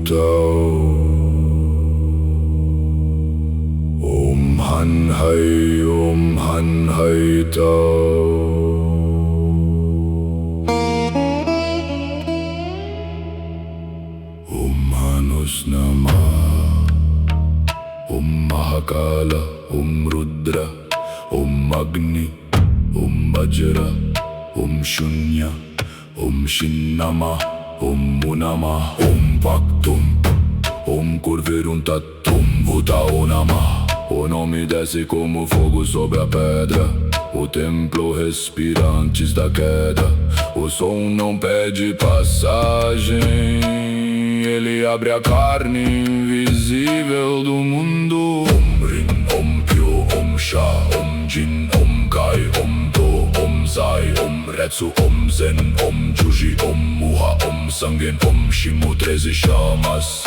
Tao. Om Han Hai Tao. Om Manus Namah. Om Mahakala. Om Rudra. Om Agni. Om Vajra. Om Shunya. Om Shinnama. Om Munama. Om Pactum. Om Curviruntatum Vutaonama. O nome desce como fogo sobre a pedra. O templo respira antes da queda. O som não pede passagem. Ele abre a carne invisível do mundo. Om Rin, Om Pyo, Om Sha, Om Jin, Om Kai, Om Do, Om Sai, Om Retsu, Om Zen, Om Juji, Om Muha, Om Sangen, Om Shimu. 13 chamas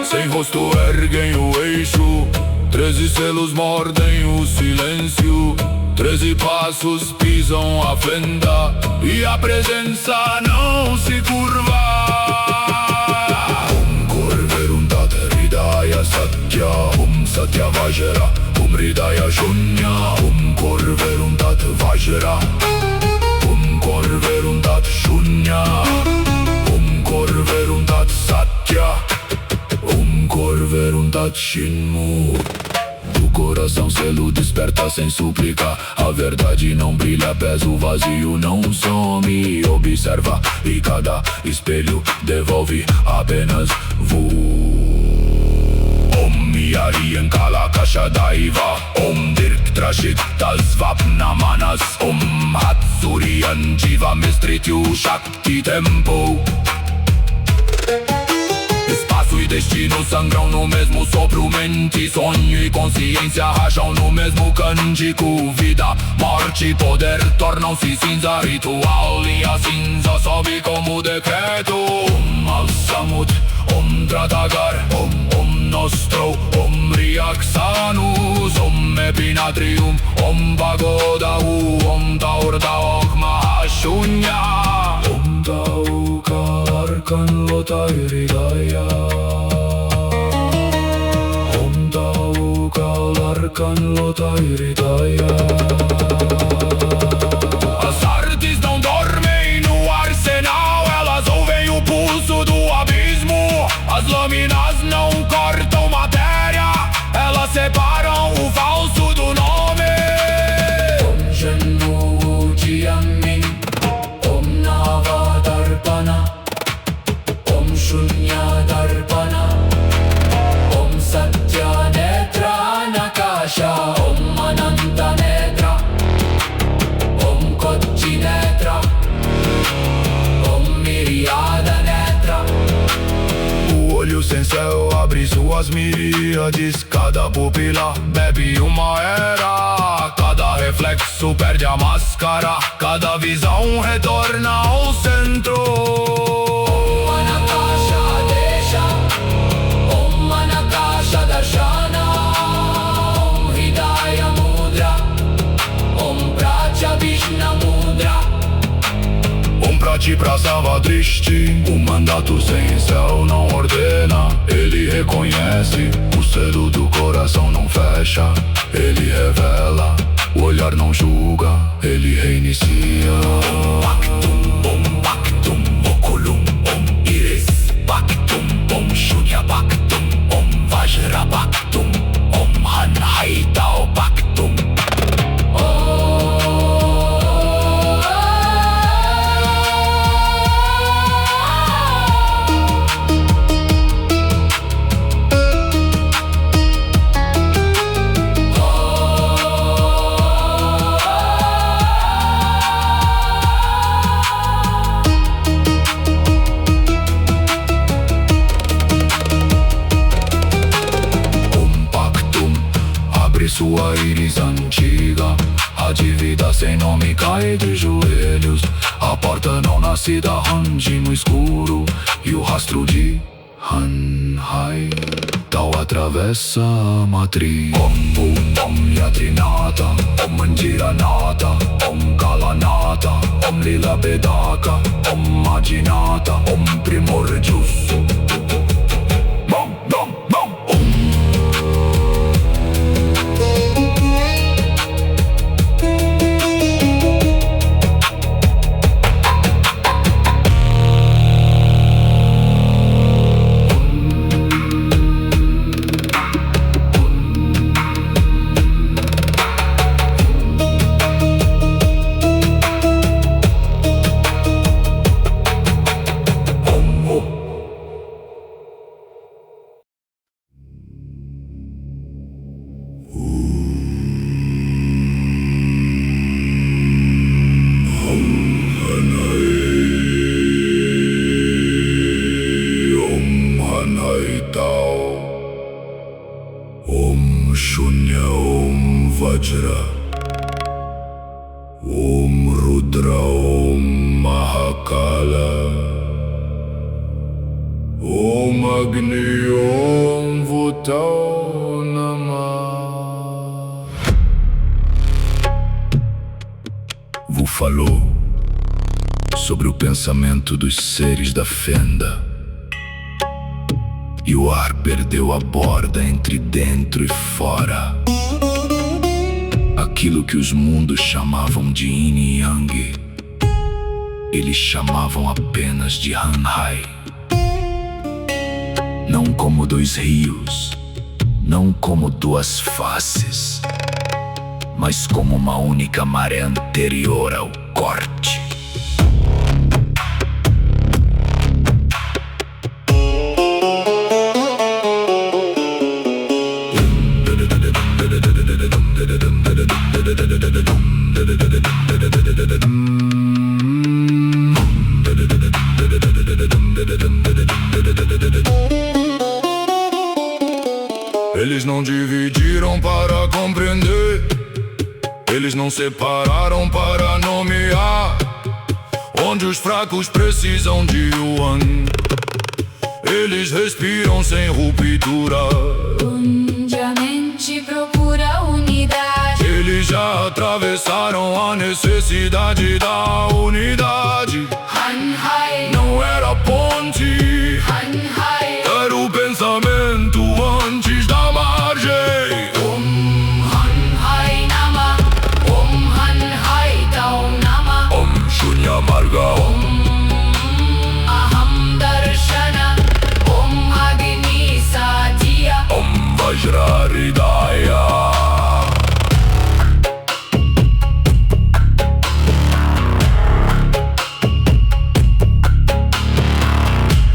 sem rosto erguem o eixo. 13 selos mordem o silêncio. 13 passos pisam a fenda e a presença não se curva. Om Curviruntat Hridaya Satya. Om Satya Vajra. Om Hridaya Shunya. Om Curviruntat Vajra. Om Curviruntat Shunya. Om Curviruntat Satya. Om Curviruntat Shinmu. O coração selo desperta sem súplica. A verdade não brilha, pés o vazio não some. Observa e cada espelho devolve apenas Om Yarian Kala Kasha Daiva. Om Dirk Trashik Tasvapnamanas. Om Hatsurian Jiva Mestrityu Shakti Tempo. Espaço e destino sangram no mesmo sopro. Mente, sonho e consciência racham no mesmo cântico. Vida, morte e poder tornam-se cinza. Ritual e a cinza sobe como decreto. Om Al-Samut, Om Dratagar, Om Nostro, Om Riaxanus, Om Epinatrium, Om Pagodahu, Om Taur Daok Mahashunya. Om Tau Kalarkan Lotai Hridaya. Om Tau Kalarkan Lotai Hridaya. As artes não dormem no arsenal, elas ouvem o pulso do abismo. As lâminas não cortam matéria, elas separam o falso do nome. Om Shanmu Jiamin. Om Nava Darpana. Om Shunya Darpana. Om Satya Netra Nakasha. Om Ananta Netra. Om Kochi Netra. Om Miriada Netra. O olho sem céu abre suas miríades. Cada pupila bebe uma era. Cada reflexo perde a máscara. Cada visão retorna ao centro. Om Anakasha Desha. Om Anakasha Darshana. Om Hridaya Mudra. Om Pratya Vishna Mudra. Om Prati pra Savadrishti. O mandato sem céu não ordena, ele reconhece. O selo do coração não fecha, ele revela. O olhar não julga, ele reinicia. Om Pactum, Om Pactum, Oculum, Om Iris Pactum, Om Shunya Pactum, Om Vajra Pactum, Om Han Hai Tao Pactum. Sua íris antiga, a dívida sem nome cai de joelhos. A porta não nascida range no escuro e o rastro de Han Hai Tao atravessa a matriz. Om Yatrinata, Om Mandiranata, Om Kalanata, Om Lila Bedaka, Om Madinata, Om Primordius. Vajra, Om Rudra, Om Mahakala, Om Agni, Om Vutao Namah. Vu falou sobre o pensamento dos seres da fenda, e o ar perdeu a borda entre dentro e fora. Aquilo que os mundos chamavam de Yin e Yang, eles chamavam apenas de Han-hai. Não como dois rios, não como duas faces, mas como uma única maré anterior ao corte. Eles não dividiram para compreender, eles não separaram para nomear. Onde os fracos precisam de Yuan, eles respiram sem ruptura. Onde a mente procura unidade, eles já atravessaram a necessidade da unidade. Han-hai, Não era ponte, Han-hai, era o pensamento antes da margem. Om Han-hai Nama, Om Han-hai Tao Nama, Om Shunya Marga, Om Aham Darshana, Om Agni Satya, Om Vajra Hridaya.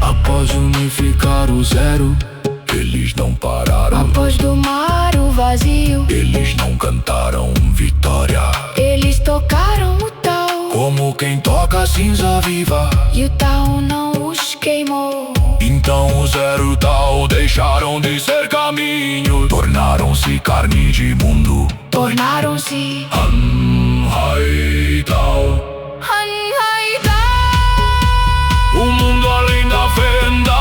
Após unificar o zero, eles não pararam. após domar o vazio, Eles não cantaram vitória, eles tocaram o Tao, como quem toca cinza viva. e o Tao não os queimou. Então o zero tal deixaram de ser caminho, tornaram-se carne de mundo. Tornaram-se Han-hai tal, Han-hai Tao. o mundo além da fenda,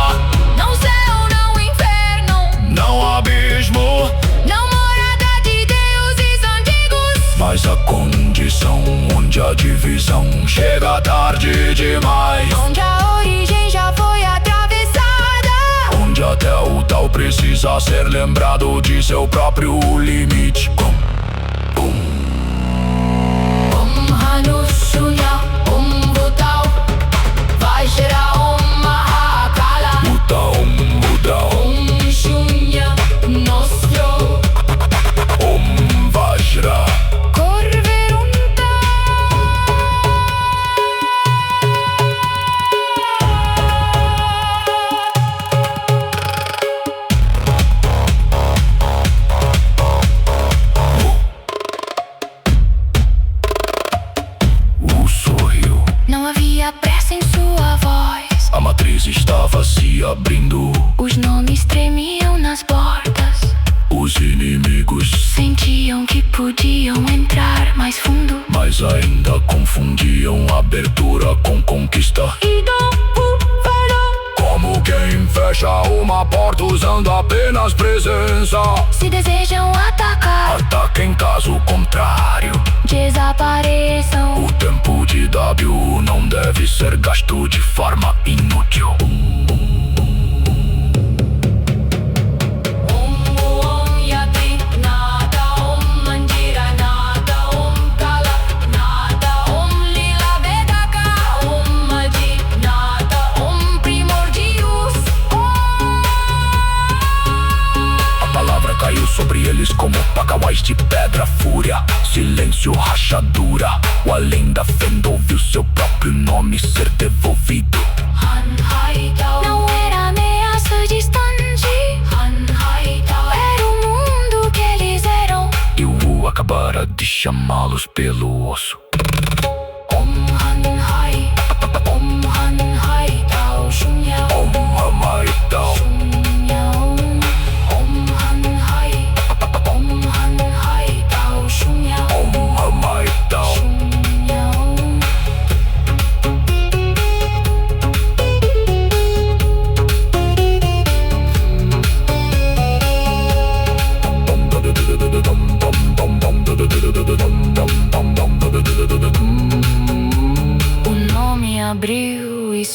Não céu, não inferno, não abismo, não morada de deuses antigos, mas a condição onde a divisão chega tarde demais. onde a origem já foi atravessada, Onde até o tal precisa ser lembrado de seu próprio limite. Om Hanu Shunya, Om Vutao, Vajra Om Mahakala, Buda, Buda, Om Shunya Nostro, Om Vajra. Corverunta. Sorriu, Não havia pressa em sua voz, a matriz estava se abrindo. os nomes tremiam nas portas, Os inimigos, sentiam que podiam entrar mais fundo. mas ainda confundiam abertura com conquista. E Como quem fecha uma porta usando apenas presença. se desejam atacar, Ataquem caso contrário. desapareçam. O tempo de W não deve ser gasto de forma inútil. Om Yati Nada, Om Mandira Nada, Om Kala Nada, Om Lila Vedaka, Om Madi Nada, Om Primordius. A palavra caiu sobre eles como pacauais de pedra, fúria, silêncio, rachadura. O além da fenda ouviu seu próprio nome ser devolvido. Han-hai Tao não era ameaça distante, Han-hai Tao era o mundo que eles eram. E o Wu acabara de chamá-los pelo osso. Om Han-hai, Om Han-hai Tao Shunya, Om Hamai Tao, Shunya Om Han-hai, Om Han-hai Tao Shunya.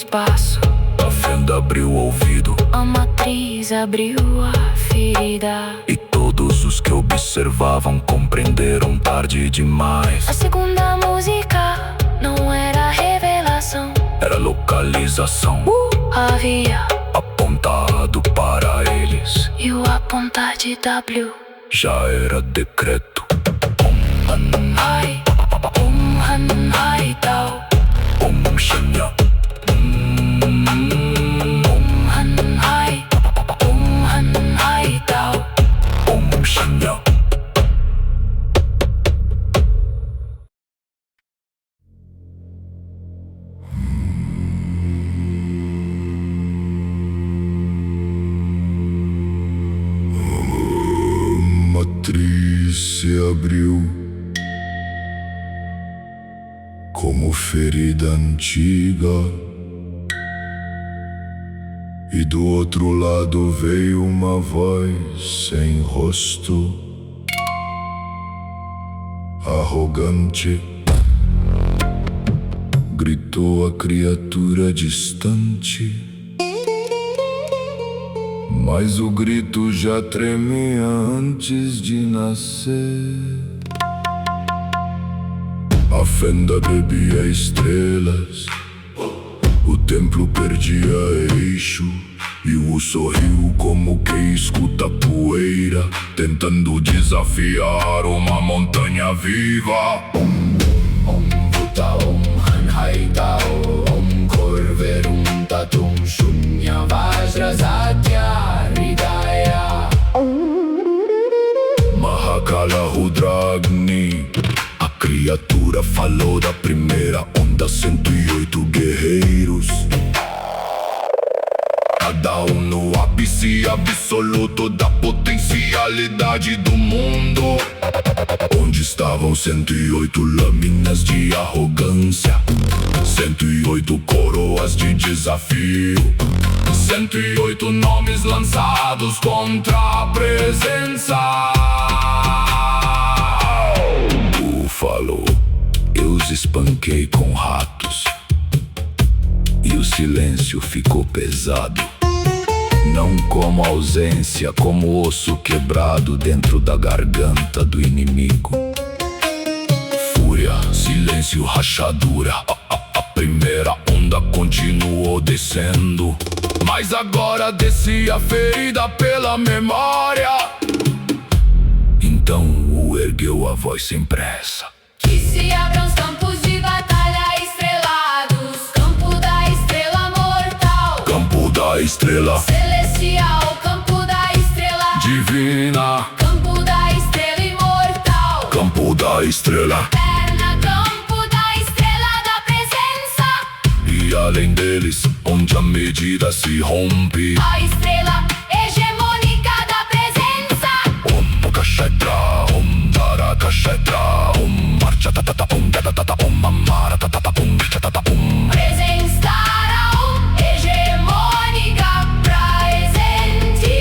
espaço. A fenda abriu o ouvido, A matriz abriu a ferida. e todos os que observavam compreenderam tarde demais. A segunda música não era revelação. Era localização, Havia apontado para eles. e o apontar de W. Já era decreto. Hai, Han, hai, tau. Shinha, Han, hai, tau. Shinha. Matriz se abriu como ferida antiga, e do outro lado veio uma voz sem rosto, arrogante. Gritou a criatura distante, mas o grito já tremia antes de nascer. A fenda bebia estrelas, o templo perdia eixo, e o sorriu como quem escuta poeira, tentando desafiar uma montanha viva. Vuta Han hai tao, korverum tatum shunya vajrazatya hridaya. Mahakala Rudragni. A criatura falou da primeira onda, 108 guerreiros, cada um no ápice absoluto da potencialidade do mundo. Onde estavam 108 lâminas de arrogância, 108 coroas de desafio, 108 nomes lançados contra a presença. Falou, eu os espanquei com ratos, e o silêncio ficou pesado, não como ausência, como osso quebrado dentro da garganta do inimigo. Fúria, silêncio, rachadura. A primeira onda continuou descendo, mas agora descia ferida pela memória. Então o ergueu a voz sem pressa. Que se abram os campos de batalha estrelados, campo da estrela mortal, Campo da estrela celestial, campo da estrela divina, campo da estrela imortal, campo da estrela. eterna, campo da estrela da presença. E além deles, onde a medida se rompe, A estrela hegemônica da presença. Kashetra, Darakashetra, Marchatatata, Dadatata, Mamaratata, Chatata. Presença hegemônica presente.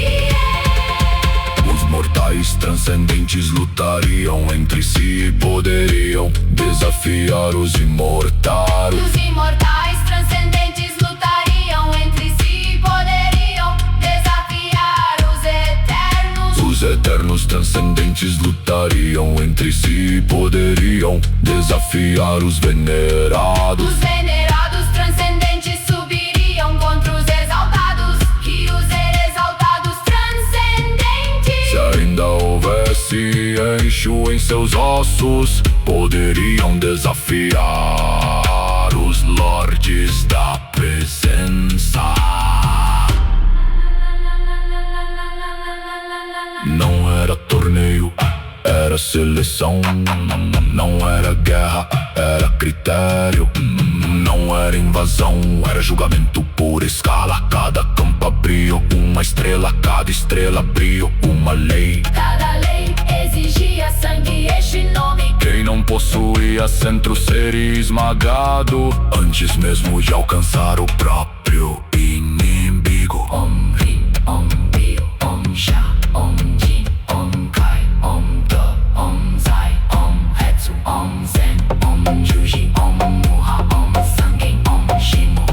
Os mortais transcendentes lutariam entre si e poderiam desafiar os imortais. Os imortais transcendentes lutariam entre si e poderiam desafiar os eternos. Os eternos transcendentes lutariam entre si e poderiam desafiar os venerados. Os venerados transcendentes subiriam contra os exaltados, e os exaltados transcendentes, Se ainda houvesse eixo em seus ossos, poderiam desafiar os lordes da presença. Não era torneio, era seleção. Não era guerra, era critério. Não era invasão, era julgamento por escala. Cada campo abriu uma estrela, cada estrela abriu uma lei. cada lei exigia sangue e Shinome. Quem não possuía centro seria esmagado antes mesmo de alcançar o próprio inimigo. Om Rim, Om Bil, Om Sha, Om Jin, Om Kai, Om Da, Om Zai, Om Hetsu, Om Zen, Om Juji, Om Muha, Om Sangen, Om Shimo.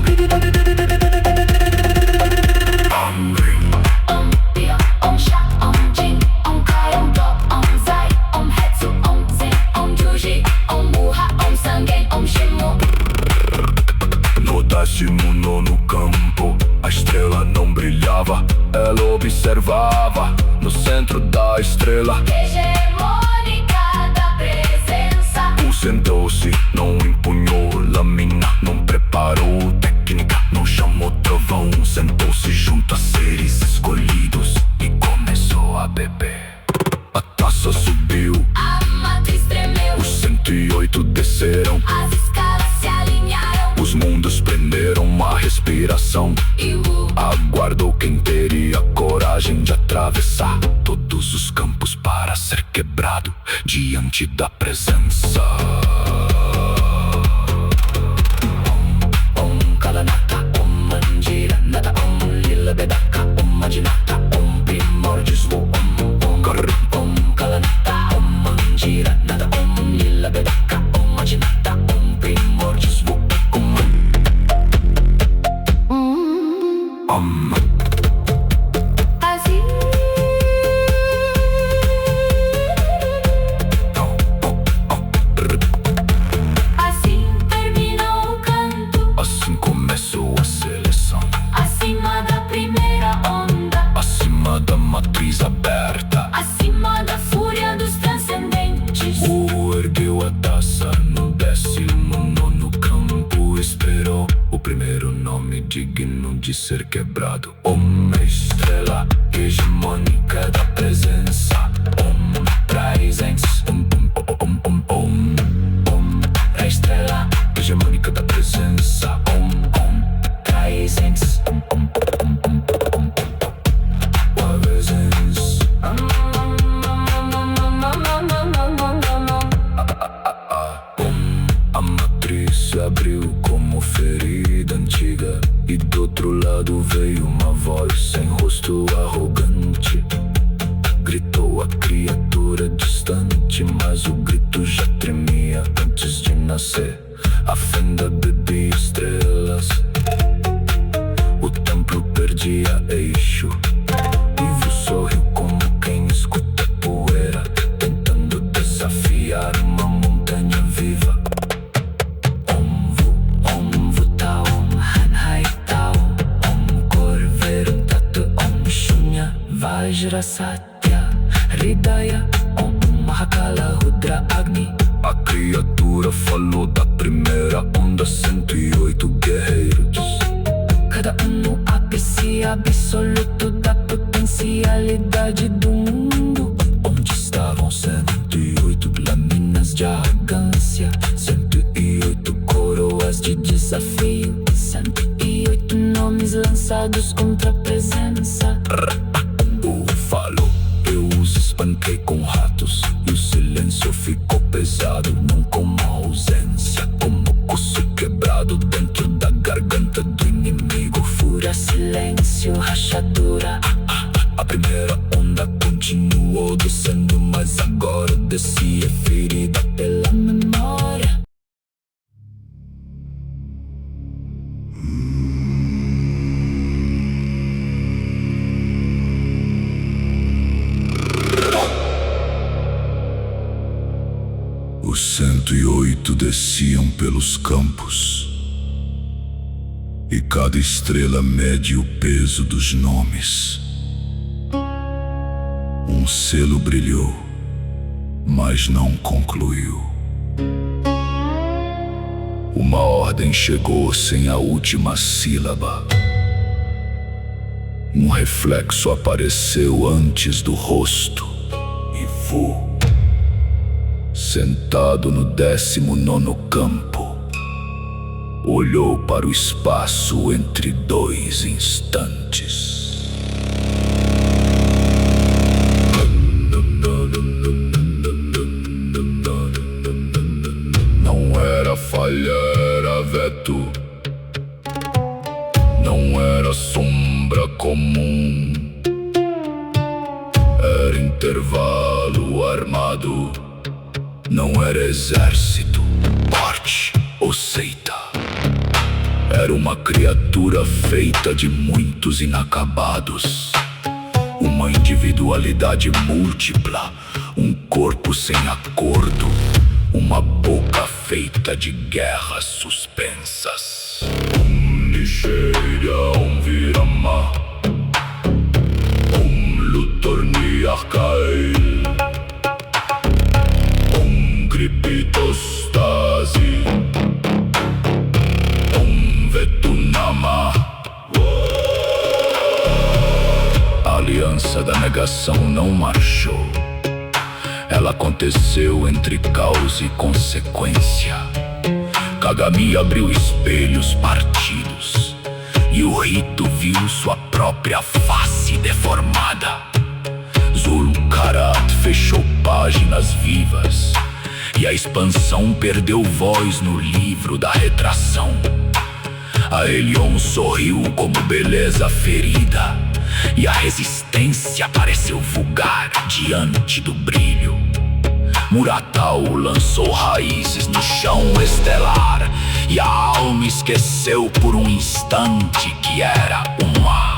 observava no centro da estrela hegemônica da presença. Sentou-se, não empunhou lâmina, não preparou técnica, não chamou trovão. Sentou-se junto a seres escolhidos e começou a beber. A taça subiu, A matriz tremeu, os 108 desceram, as escalas se alinharam. os mundos prenderam a respiração. E Aguardou quem teria coragem de atravessar todos os campos para ser quebrado diante da presença. Om Kalanaka, Om Manjira Nada, Om Lila Bedaka, Om Majinata, Om Primordius Wu, Om Kalanaka, Om Manjira Nada, Om Lila Bedaka, Om Majinata, Om Primordius Wu, assim, assim terminou o canto. Assim começou a seleção, Acima da primeira onda, acima da matriz aberta. acima da fúria dos transcendentes. Ergueu a taça no 19º campo. Esperou o primeiro nome digno de ser quebrado. Uma estrela hegemônica da presença. Presence. A estrela hegemônica da presença. Presence. Presence. A matriz se abriu como ferida antiga, e do outro lado veio uma voz sem rosto arrogante. Gritou a criatura distante, mas o grito já tremia antes de nascer. A fenda bebia estrelas, o templo perdia eixo. Ivo sorriu como quem escuta poeira, tentando desafiar uma montanha viva. Om Vuta, Om Hanhai Tao, Om Korverum Tatu, Om Shunya Vajrasatya Hridaya, Om Mahakala Rudra Agni. A criatura falou da primeira onda, 108 guerreiros, cada um no ápice absoluto da potencialidade do mundo. Onde estavam 108 lâminas de arrogância, 108 coroas de desafio, 108 nomes lançados contra a presença. Falou, eu os espanquei com ratos, e o silêncio ficou pesado, não como a ausência, como osso quebrado dentro da garganta do inimigo. Fúria, silêncio, rachadura. A primeira onda continuou descendo, mas agora descia ferida pela memória. Os 108 desciam pelos campos, e cada estrela mede o peso dos nomes. Um selo brilhou, mas não concluiu. Uma ordem chegou sem a última sílaba. Um reflexo apareceu antes do rosto, e sentado no 19º campo, olhou para o espaço entre dois instantes. Não era falha, era veto. Não era sombra comum. Era intervalo armado. Não era exército, corte ou seita. Era uma criatura feita de muitos inacabados. Uma individualidade múltipla, um corpo sem acordo, uma boca feita de guerras suspensas. Nishirya Om Virama, Om navegação não marchou. Ela aconteceu entre causa e consequência. Kagami abriu espelhos partidos e o rito viu sua própria face deformada. Zulu-Karat fechou páginas vivas e a expansão perdeu voz no livro da retração. A Elion sorriu como beleza ferida e a resistência pareceu vulgar diante do brilho. Muratau lançou raízes no chão estelar e a alma esqueceu por um instante que era uma.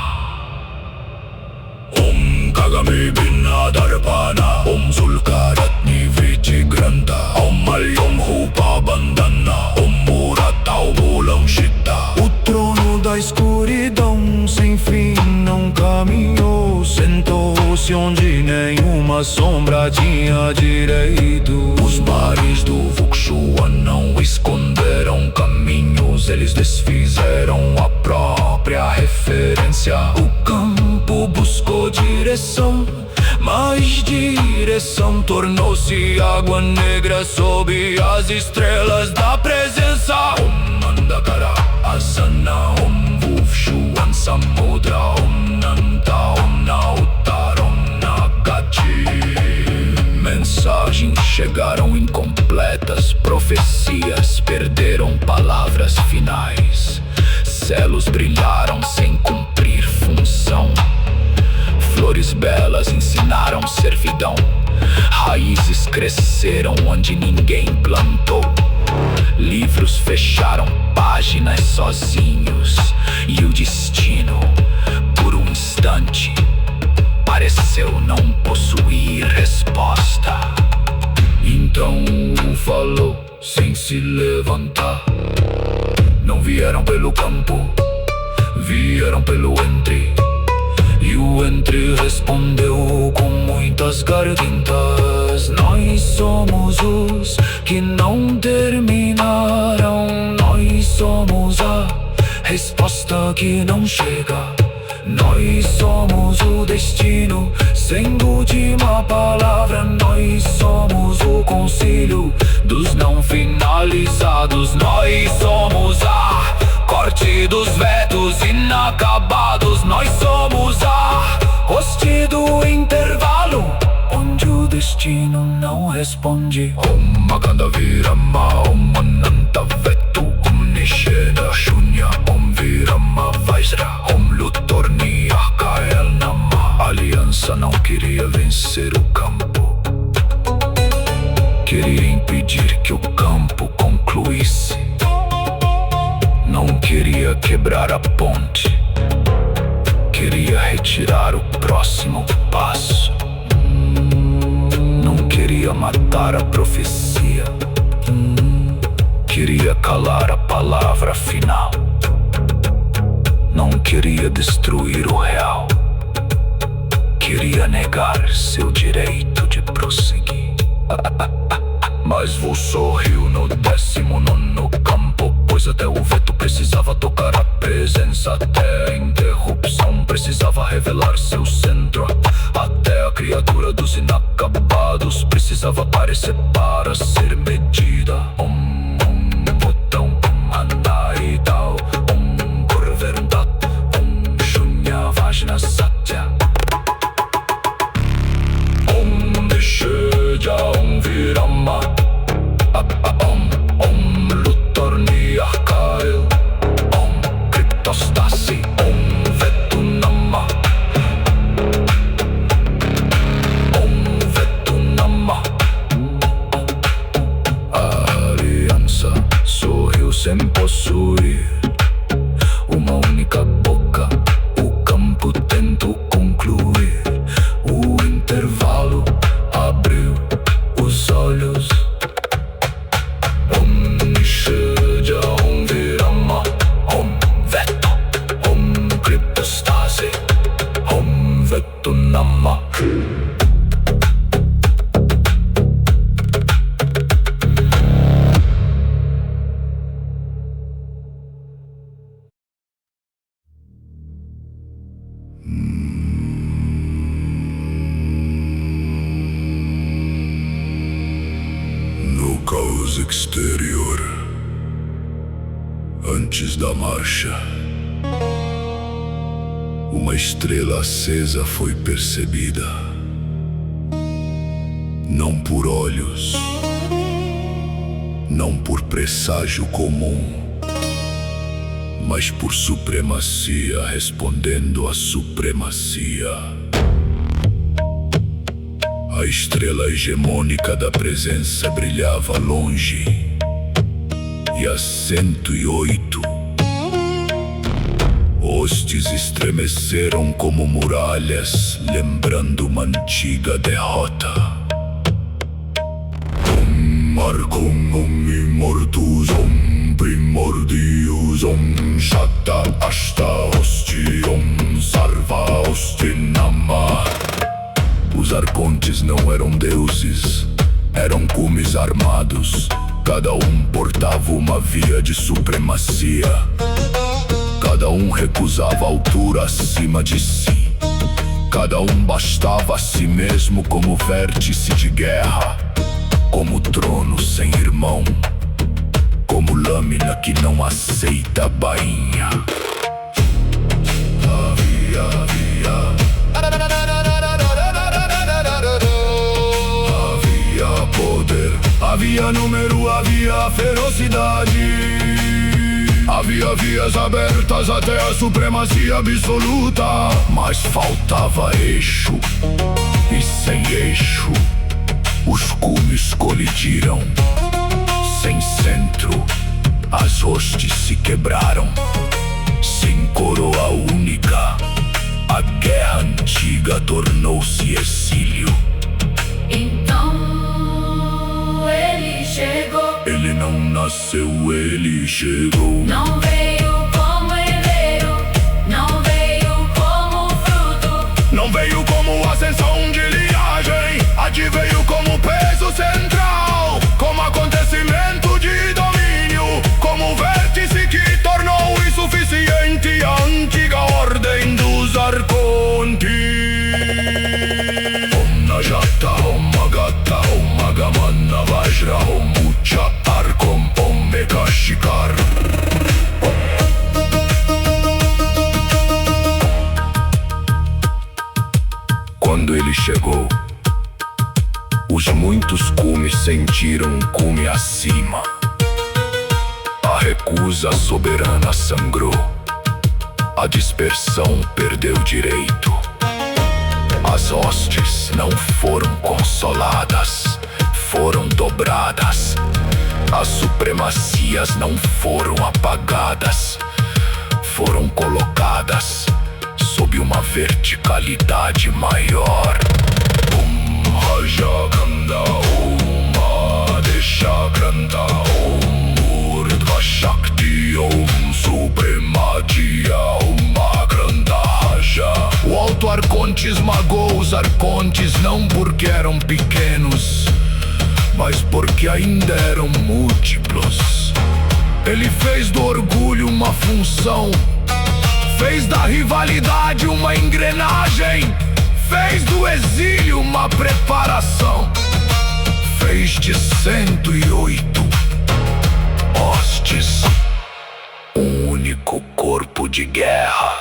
Kagami Binadarpana Zulu-Karat Niviti Granta Malyong Rupa Bandana Muratau Bulang Shita. O trono da escuridão sem fim não caminhou, sentou-se onde nenhuma sombra tinha direito. Os mares do Vuxua não esconderam caminhos, eles desfizeram a própria referência. O campo buscou direção, mas direção tornou-se água negra sob as estrelas da presença. Mandakara Asana Vuxuan Samudra Nanta Nautar Nagachi. Mensagens chegaram incompletas, profecias perderam palavras finais. Celos brilharam sem cumprir função. Flores belas ensinaram servidão. Raízes cresceram onde ninguém plantou. Livros fecharam páginas sozinhos. E o destino, por um instante, pareceu não possuir resposta. Então falou sem se levantar. Não vieram pelo campo, vieram pelo entre. E o entre respondeu com muitas gargantas: nós somos os que não terminaram. Nós somos a resposta que não chega. Nós somos o destino sem última palavra. Nós somos o concílio dos não finalizados. Nós somos a corte dos vetos inacabados. Nós somos a hoste do intervalo, onde o destino não responde. Maganda Virama Ananta Vetu Nishena Shunya Virama Vaisra Lutorni Akael Nama. A aliança não queria vencer o campo, queria impedir que o campo concluísse. Não queria quebrar a ponte, queria retirar o próximo passo. Não queria matar a profecia, queria calar a palavra final. Não queria destruir o real, queria negar seu direito de prosseguir. Mas Vu sorriu no 19º campo, pois até o veto precisava tocar a presença. Até a interrupção precisava revelar seu centro. Até a criatura dos inacabados precisava aparecer para ser medida. Botão, Anaidao, Gorverundat, Shunya Vajna Satya. Nisheja Virama Lutorni Akael Cryptostasi Vetunama Vetunama. A aliança sorriu sem possuir uma única boca. O campo tentou concluir. O intervalo abriu os olhos. Nisheja Virama Veto Cryptostasi Vetunama. caos exterior. Antes da marcha, uma estrela acesa foi percebida, não por olhos, não por presságio comum, mas por supremacia respondendo à supremacia. A estrela hegemônica da presença brilhava longe, e às 108 hostes estremeceram como muralhas, lembrando uma antiga derrota. Marcum immortus primordius Shata Ashta Hosti Sarva Hosti Nama. Os arcontes não eram deuses, eram cumes armados. Cada um portava uma via de supremacia. Cada um recusava a altura acima de si. Cada um bastava a si mesmo como vértice de guerra, como trono sem irmão, como lâmina que não aceita bainha. Havia poder, havia número, havia ferocidade. Havia vias abertas até a supremacia absoluta. Mas faltava eixo, e sem eixo os cumes colidiram. Sem centro, as hostes se quebraram. Sem coroa única, a guerra antiga tornou-se exílio. Então ele chegou. Ele não nasceu, ele chegou. Não veio como herdeiro, não veio como fruto, Não veio como ascensão de linhagem, adveio como peso central, como acontecimento de domínio, como vértice que tornou insuficiente a antiga ordem dos arcontes. Om Najata, Om Magata, Om Magamana Vajra, Om Ucha Arkom, Om Megashikar. Quando ele chegou, os muitos cumes sentiram um cume acima. A recusa soberana sangrou. A dispersão perdeu direito. As hostes não foram consoladas, foram dobradas. As supremacias não foram apagadas, foram colocadas sob uma verticalidade maior. Raja Kanda Om Adesha Kranta Om Urdhva Shakti Om Suprematia Om Akranta Raja. O Alto Arconte esmagou os arcontes não porque eram pequenos, mas porque ainda eram múltiplos. Ele fez do orgulho uma função, fez da rivalidade uma engrenagem, fez do exílio uma preparação, fez de 108 hostes um único corpo de guerra.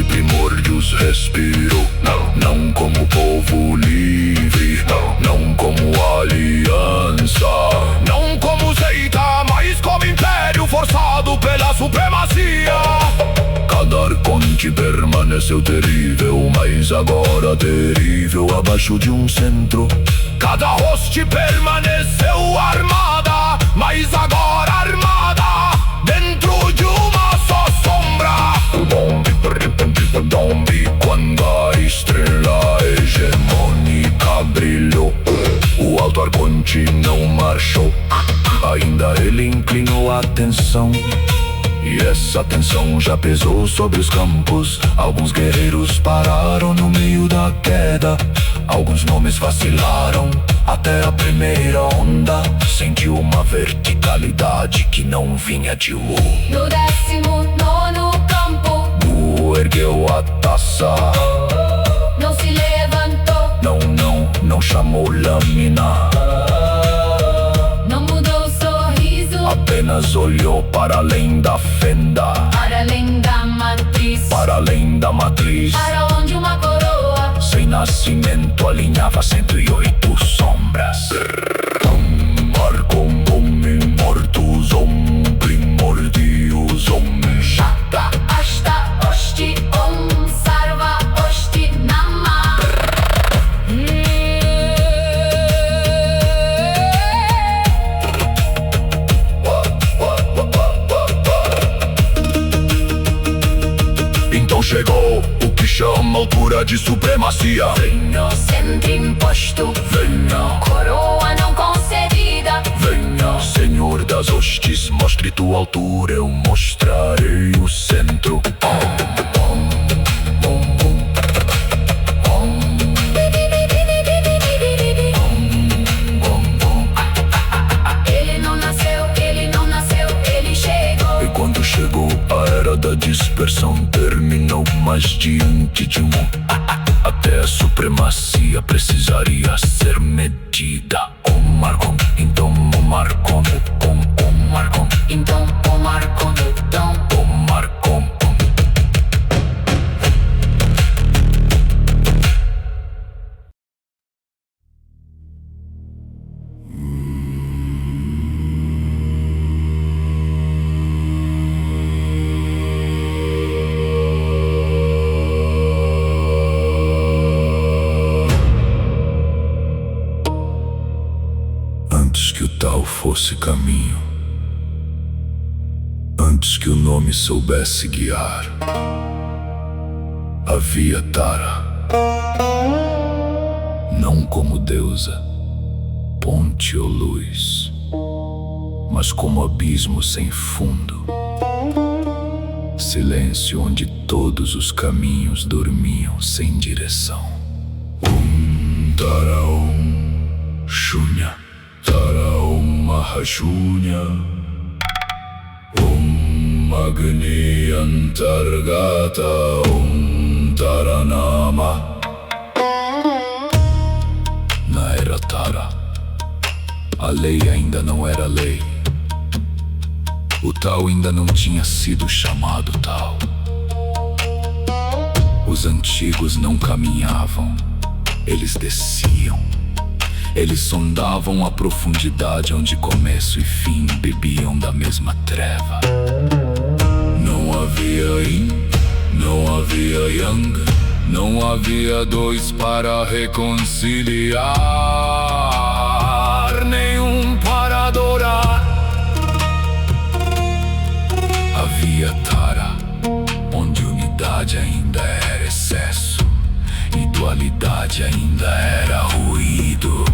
Primórdios respirou, não como povo livre, não como aliança, não como seita, mas como império forçado pela supremacia. Cada arconte permaneceu terrível, mas agora terrível abaixo de um centro. Cada hoste permaneceu armada, mas agora armada dentro de uma só sombra. Quando a estrela hegemônica brilhou, o Alto Arconte não marchou, ainda ele inclinou a atenção. E essa tensão já pesou sobre os campos. Alguns guerreiros pararam no meio da queda. Alguns nomes vacilaram, até a primeira onda sentiu uma verticalidade que não vinha de Wu. No 19º campo, Wu ergueu a taça, não se levantou, não chamou lâmina, não mudou o sorriso, apenas olhou para além da fenda, para além da matriz, para além da matriz. para onde uma coroa Sem nascimento alinhava 108 sombras. Marcou homem mortos, primordios, Shaka, Ashta, Osti, Om, Sarva, Osti, Nama. Então chegou o que chama altura de supremacia. Venha, sempre imposto, Venha, coroa não concedida. venha, Senhor das hostes, mostre tua altura, eu mostrarei o centro. Ele não nasceu, ele chegou. E quando chegou a era da dispersão, terminou mais diante de um. Até a supremacia precisaria ser medida. O Marcon, então o Marcon, o Marcon, Então o Marcon, então o Marcon. Antes que o tal fosse caminho, antes que o nome soubesse guiar, havia Tara, não como deusa, ponte ou luz, mas como abismo sem fundo, silêncio onde todos os caminhos dormiam sem direção. Tara Shunya, Tara Mahashunya, Agni Antargata, Taranama. Na era Tara, a lei ainda não era lei. O tal ainda não tinha sido chamado tal. Os antigos não caminhavam, eles desciam. Eles sondavam a profundidade onde começo e fim bebiam da mesma treva. Não havia Yin, não havia Yang, não havia dois para reconciliar, nenhum para adorar. Havia Tara, onde unidade ainda era excesso e dualidade ainda era ruído.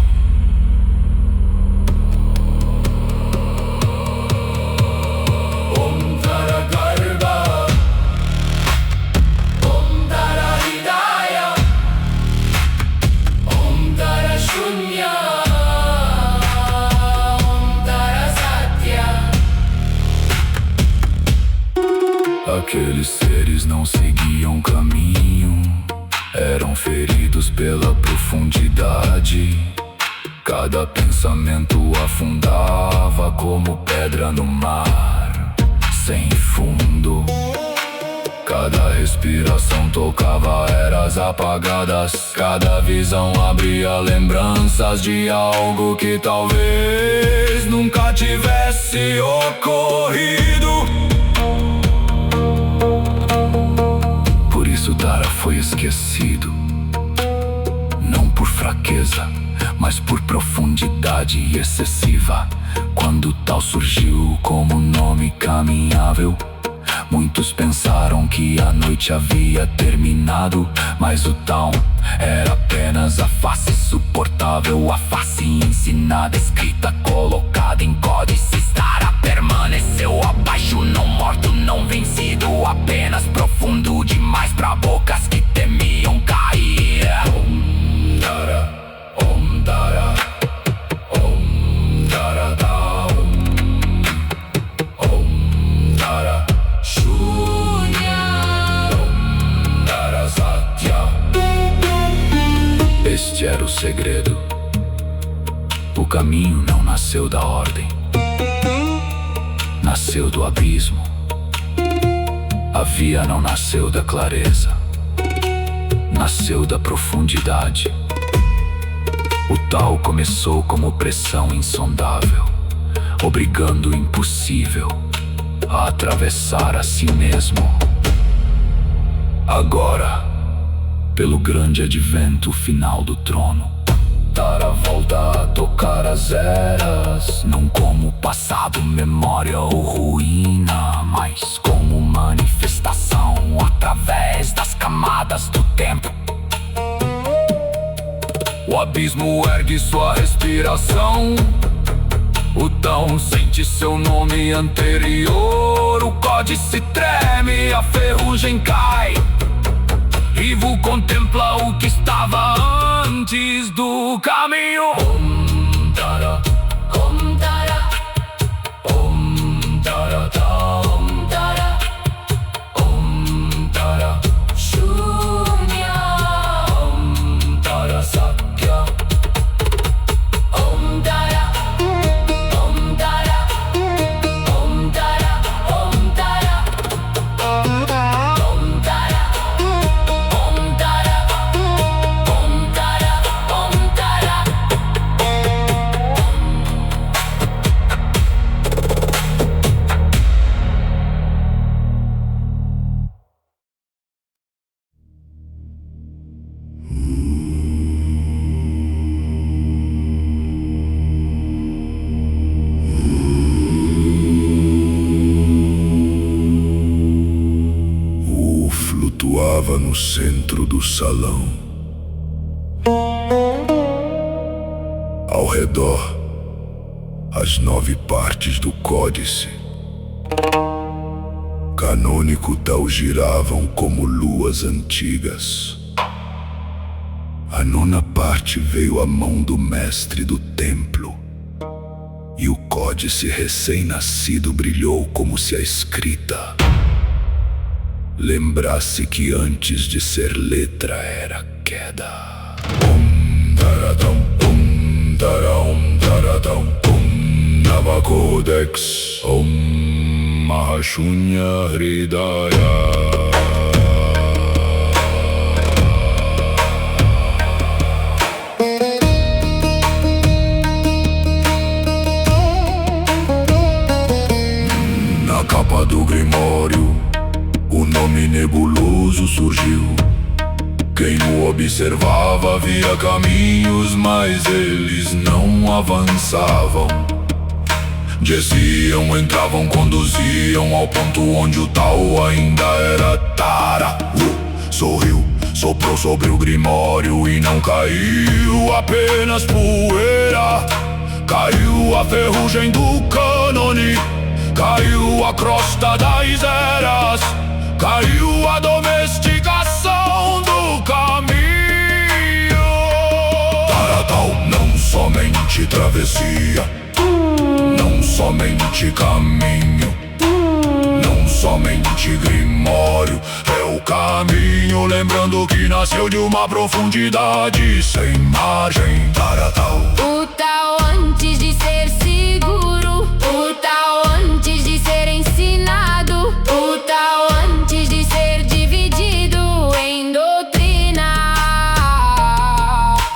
Aqueles seres não seguiam caminho, eram feridos pela profundidade. Cada pensamento afundava como pedra no mar, sem fundo. Cada respiração tocava eras apagadas. Cada visão abria lembranças de algo que talvez nunca tivesse ocorrido. Por isso Tara foi esquecido, não por fraqueza, mas por profundidade excessiva. Quando tal surgiu como nome caminhável, muitos pensaram que a noite havia terminado, mas o tal era apenas a face suportável, a face ensinada, escrita, colocada em códices. Tara permaneceu abaixo, não morto, não vencido, apenas profundo demais pra bocas que temiam cair. Tara segredo. O caminho não nasceu da ordem, nasceu do abismo. A via não nasceu da clareza, nasceu da profundidade. O tal começou como pressão insondável, obrigando o impossível a atravessar a si mesmo. Agora, pelo grande advento final do trono, Tara volta a tocar as eras, não como passado, memória ou ruína, mas como manifestação através das camadas do tempo. O abismo ergue sua respiração, o Tão sente seu nome anterior. O códice treme, a ferrugem cai. Ivo contempla o que estava antes do caminho. Om Tara, Om Tara, Om Tara, Om Tara, Om Tara, Shunya, Om Tara Sakya, Om Tara, Om Tara, Om Tara, Om Tara, Om Tara, Om Tara, Om Tara, Om Tara. Flutuava no centro do salão. Ao redor, as 9 partes do códice canônico tal giravam como luas antigas. A 9ª parte veio à mão do mestre do templo, e o códice recém-nascido brilhou como se a escrita lembrasse que antes de ser letra era queda. Om Taradam, Om Tara, Om Taradam, Om Nava Codex, Om Mahashunya Hridaya. Na capa do Grimório, o nome nebuloso surgiu. Quem o observava via caminhos, mas eles não avançavam. Desciam, entravam, conduziam ao ponto onde o tal ainda era Tara. Sorriu, soprou sobre o Grimório e não caiu apenas poeira. Caiu a ferrugem do cânone, caiu a crosta das eras, caiu a domesticação do caminho. Taratal, não somente travessia, não somente caminho, não somente Grimório, é o caminho, lembrando que nasceu de uma profundidade sem margem. Taratal, O tal antes de ser seguro, o tal antes de ser ensinado, o tal antes de ser dividido em doutrina.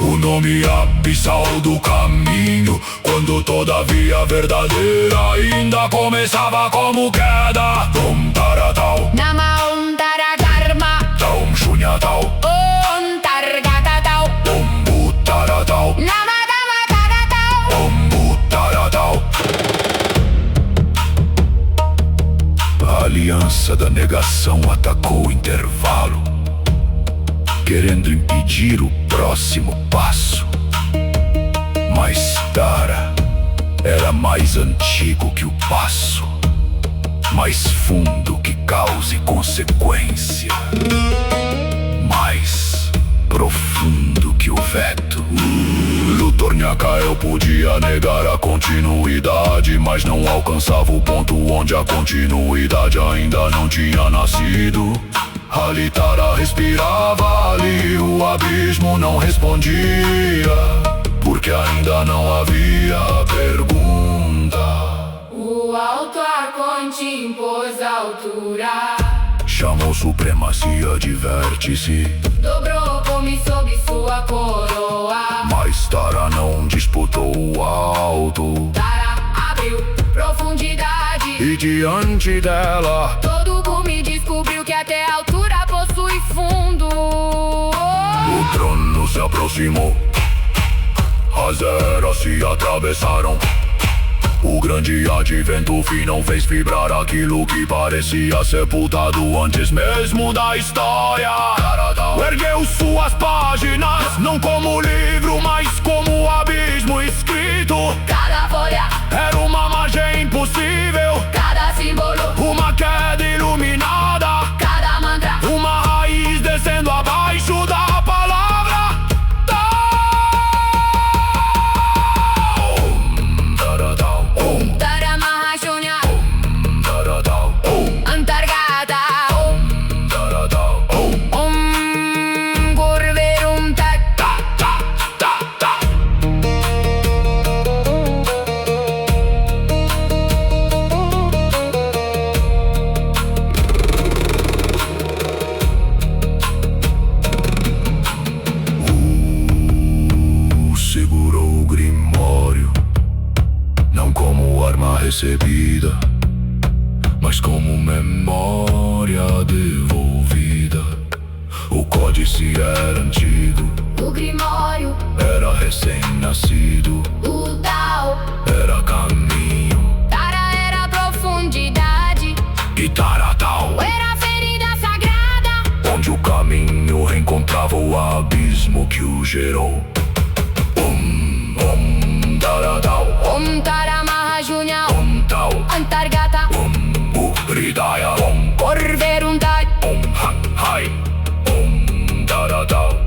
o nome abissal do caminho, quando todavia verdadeira ainda começava como queda. Om Taratal, Nama Om Tara Karma, Taum Shunyatal, Om Targatatal, Om Butaratal, Nama Dama Taratal. Om Butaratal. A aliança da negação atacou o intervalo, querendo impedir o próximo passo. Mas Tara era mais antigo que o passo, mais fundo que causa e consequência, mais profundo que o veto. Lutornhakael podia negar a continuidade, mas não alcançava o ponto onde a continuidade ainda não tinha nascido. Ali Tara respirava, ali o abismo não respondia, porque ainda não havia pergunta. O alto arconte impôs altura, Chamou supremacia de vértice, dobrou come sob sua coroa. mas Tara não disputou o alto, Tara abriu profundidade, e diante dela todo cume descobriu que até a altura possui fundo. o trono se aproximou. As eras se atravessaram. O grande advento fim não fez vibrar aquilo que parecia sepultado antes mesmo da história. Ergueu suas páginas, não como livro, mas como abismo escrito. Cada folha Era uma margem impossível, cada símbolo, uma queda iluminada, cada mantra, uma raiz descendo abaixo da palavra. Tara Mahashunya, Antargata, Gurverum Tat. Segurou o grimório, não como arma recebida, mas como memória devolvida. O códice era antigo, O Grimório, era recém-nascido, o Tao. era caminho Tara era profundidade, e Taratal, era ferida sagrada. onde o caminho reencontrava o abismo que o gerou. Taratal, Tara Mahashunya, Tal, Antargata, Ridaya, Gurverum Tat. Hai, Taratal,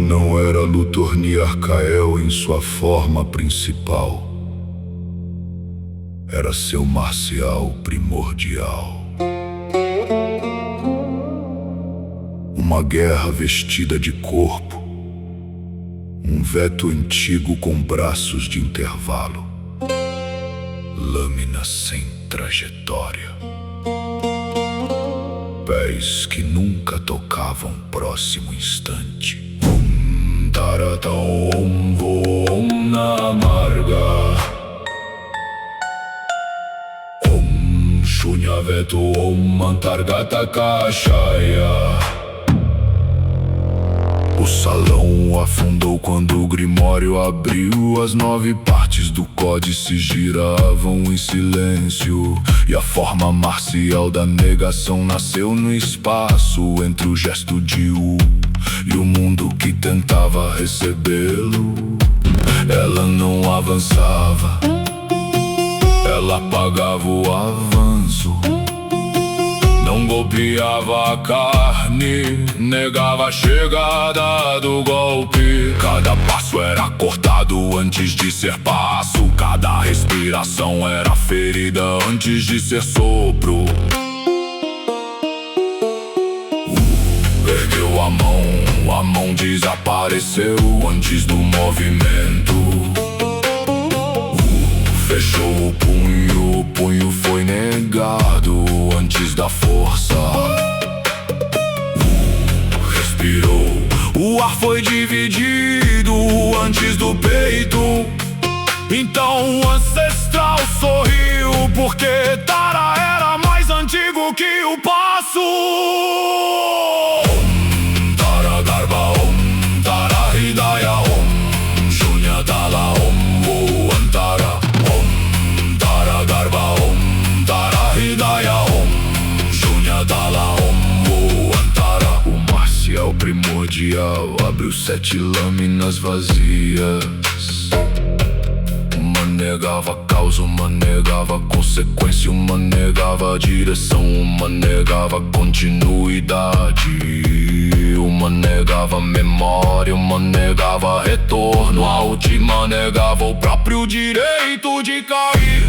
Não era Luthor Arcael em sua forma principal. Era seu marcial primordial. Uma guerra vestida de corpo. Um veto antigo com braços de intervalo. Lâminas sem trajetória. Pés que nunca tocavam próximo instante. Tarata Om Namarga Om Shunyavetu Om Antargata Kashaya. O salão afundou quando o grimório abriu. As 9 partes do códice giravam em silêncio, e a forma marcial da negação nasceu no espaço entre o gesto de U e o mundo que tentava recebê-lo. Ela não avançava, ela apagava o avanço. Não golpeava a carne, negava a chegada do golpe. Cada passo era cortado antes de ser passo. Cada respiração era ferida antes de ser sopro. Ergueu a mão desapareceu antes do movimento. Fechou o punho foi negado antes da força. Respirou, o ar foi dividido antes do peito. Então o ancestral sorriu, porque Tara era mais antigo que o passo. Tara Garba, Tara Hidaya. primordial abriu 7 lâminas vazias. Uma negava causa, uma negava consequência, uma negava direção, uma negava continuidade, uma negava memória, uma negava retorno, a última negava o próprio direito de cair.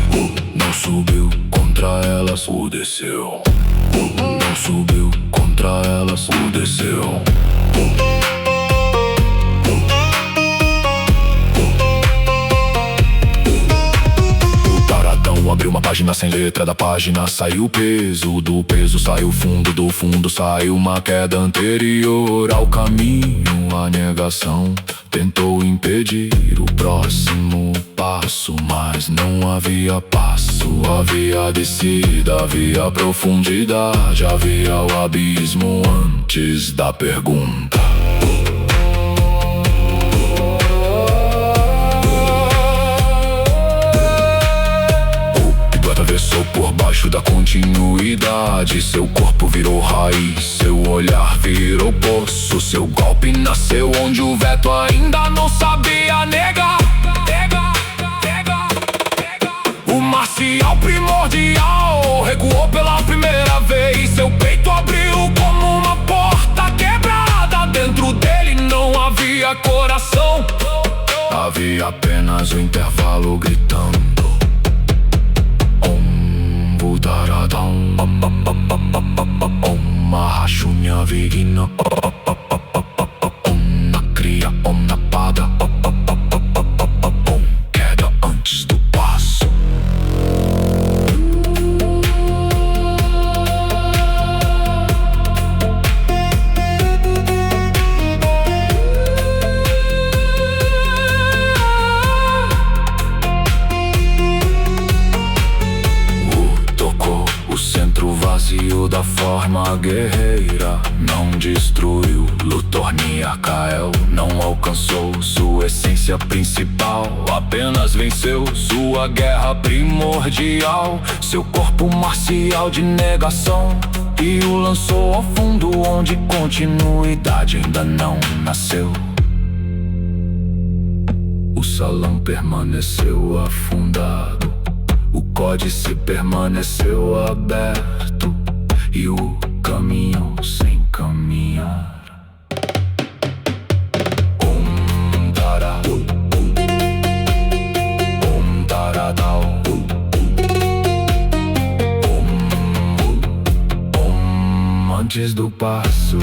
Não subiu contra elas, o desceu. Não subiu contra elas, o desceu. Abriu uma página sem letra da página, saiu o peso, do peso saiu o fundo, do fundo saiu uma queda anterior ao caminho. A negação tentou impedir o próximo passo, mas não havia passo, havia descida, havia profundidade, havia o abismo antes da pergunta. Atravessou por baixo da continuidade, seu corpo virou raiz, seu olhar virou poço, seu golpe nasceu onde o veto ainda não sabia negar. O marcial primordial recuou pela primeira vez, seu peito abriu como uma porta quebrada. Dentro dele não havia coração, havia apenas o intervalo gritando. Om Mahashunya Vigina, Om na cria, Om na pada, Om queda antes do passo. Vazio da forma guerreira, não destruiu Lutornia Kael, não alcançou sua essência principal, apenas venceu sua guerra primordial, seu corpo marcial de negação, e o lançou ao fundo onde continuidade ainda não nasceu. O salão permaneceu afundado, o códice permaneceu aberto, e o caminho sem caminhar. Om Tara, Om Taradal, Om antes do passo.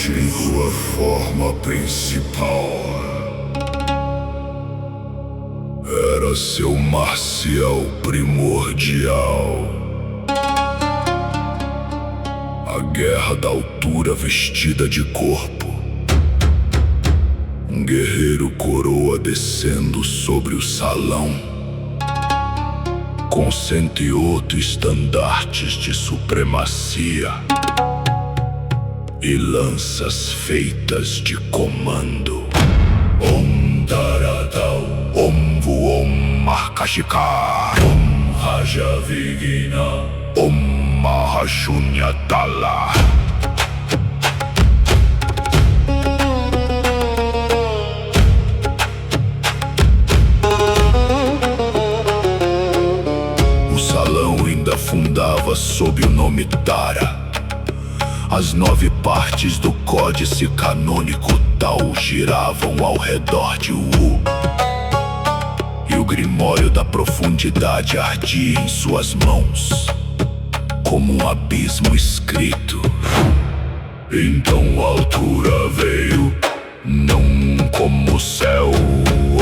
Em sua forma principal era seu marcial primordial. A guerra da altura vestida de corpo. Um guerreiro coroa descendo sobre o salão, com 108 estandartes de supremacia e lanças feitas de comando. Om Taradal, Om Vuom Markashikar, Om Raja Vigina, Om Mahashunya Tala. O salão ainda afundava sob o nome Tara. As 9 partes do códice canônico Tao giravam ao redor de Wu, e o grimório da profundidade ardia em suas mãos, como um abismo escrito. Então a altura veio, não como céu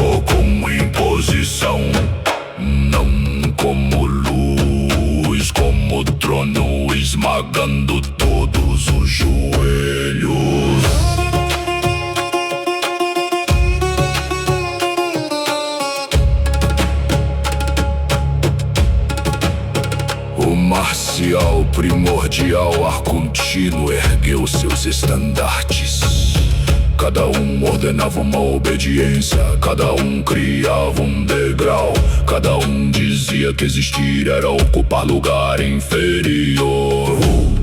ou como imposição, não como luz, como trono esmagando todos os joelhos. O marcial primordial ar contínuo ergueu seus estandartes Cada um ordenava uma obediência, cada um criava um degrau, cada um dizia que existir era ocupar lugar inferior.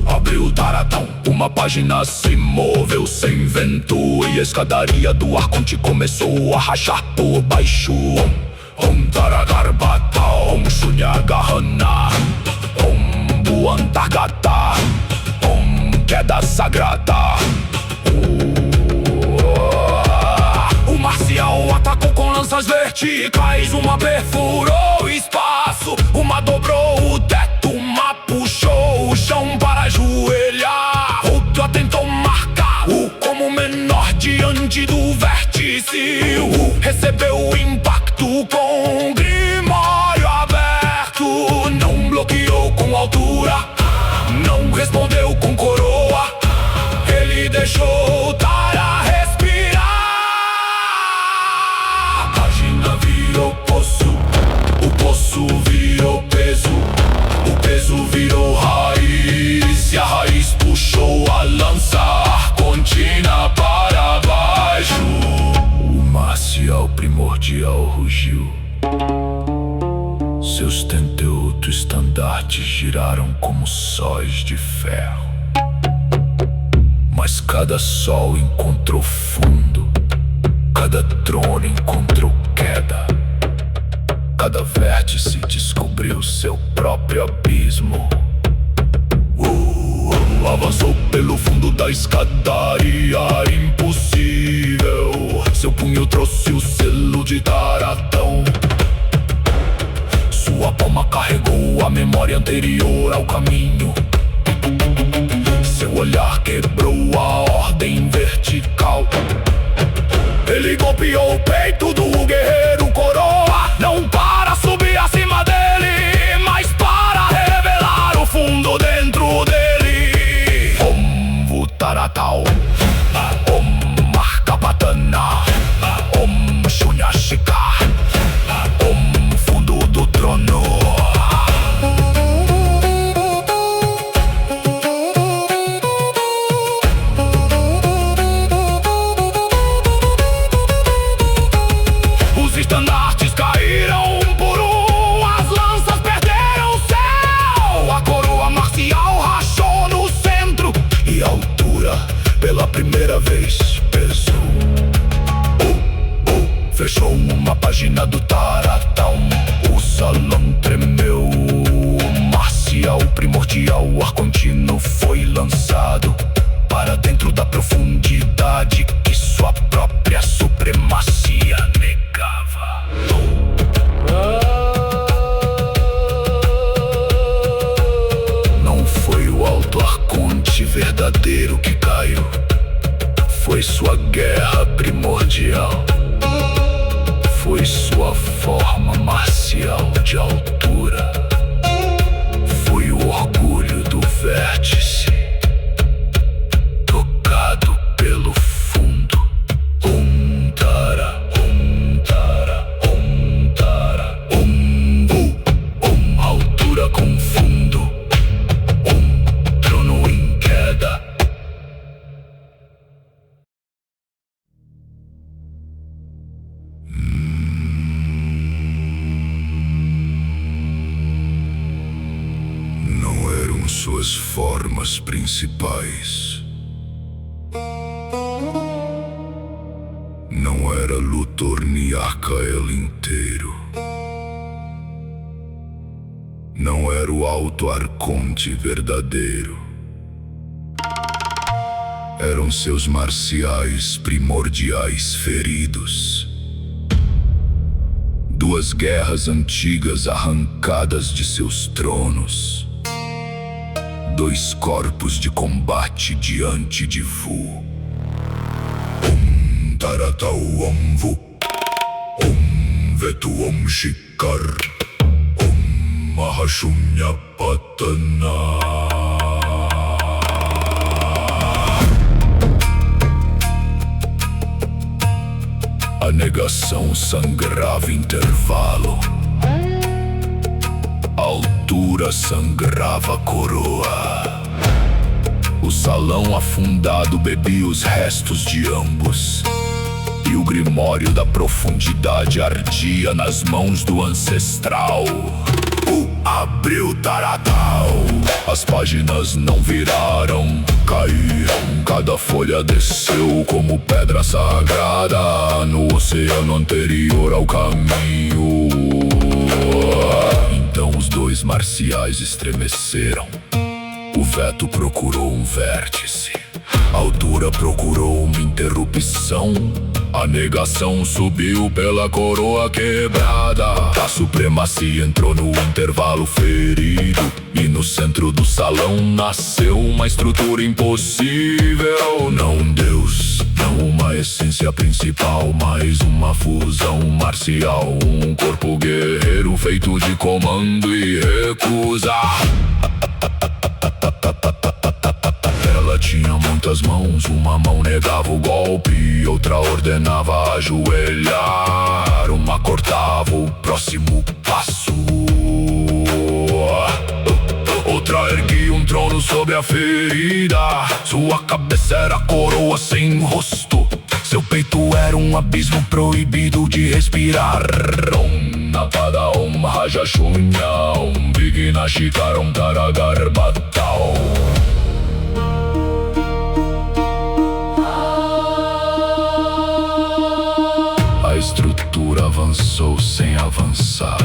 Abriu o taratão, uma página se moveu sem vento, e a escadaria do Arconte começou a rachar por baixo. Taragarbatá, Shunyagarana, Buantargata, queda sagrada. O marcial atacou com lanças verticais, uma perfurou o espaço, uma dobrou o teto, uma puxou o chão para ajoelhar, outra tentou marcar o como menor diante do vértice. Recebeu o impacto com o grimório aberto, não bloqueou com altura, não respondeu com coroa, ele deixou o Tara respirar. A página virou poço, o poço virou peso, o peso virou raiz, e a raiz puxou a lança Arcontina para baixo. O marcial primordial rugiu, seus 38 estandartes giraram como sóis de ferro. Mas cada sol encontrou fundo, cada trono encontrou queda, cada vértice descobriu seu próprio abismo. Avançou pelo fundo da escadaria impossível, seu punho trouxe o selo de Taratão, sua palma carregou a memória anterior ao caminho, seu olhar quebrou a ordem vertical. Ele golpeou o peito do guerreiro coroa, não para subir acima dele, mas para revelar o fundo dentro dele. Taratau, Markapatana, Shunyashika, fundo do trono. Os estandartes caíram um por um, as lanças perderam o céu, a coroa marcial rachou no centro, e a altura pela primeira vez pesou. Fechou uma página do Taratão, o salão tremeu. O marcial primordial arcontino foi lançado para dentro da profundidade que sua própria supremacia negava. Não foi o Alto Arconte verdadeiro que caiu, foi sua guerra primordial, foi sua forma marcial de altura, foi o orgulho do vértice, tocado pelo fundo. Tara, tara, tara, altura com fundo, trono em queda. Não eram suas formas principais. Não era Luthor Niarcael inteiro. Não era o Alto Arconte verdadeiro. Eram seus marciais primordiais feridos. Duas guerras antigas arrancadas de seus tronos. Dois corpos de combate diante de Vu. Taratau Vu, Vetu Shikar, Mahashunya Patana. A negação sangrava intervalo, a altura sangrava coroa. O salão afundado bebia os restos de ambos, e o grimório da profundidade ardia nas mãos do ancestral. Abriu Taradal, as páginas não viraram, caíram, cada folha desceu como pedra sagrada no oceano anterior ao caminho. Então os dois marciais estremeceram. O veto procurou um vértice, a altura procurou uma interrupção. A negação subiu pela coroa quebrada. A supremacia entrou no intervalo ferido, e no centro do salão nasceu uma estrutura impossível. Não um deus, não uma essência principal, mas uma fusão marcial. Um corpo guerreiro feito de comando e recusa. Ela tinha muitas mãos, uma mão negava o golpe, outra ordenava ajoelhar, uma cortava o próximo passo, outra erguia um trono sobre a ferida. Sua cabeça era coroa sem rosto, seu peito era um abismo proibido de respirar. Om Napada Om Raja Shunya Om Vigna Shikaram Taragar Batal. A estrutura avançou sem avançar,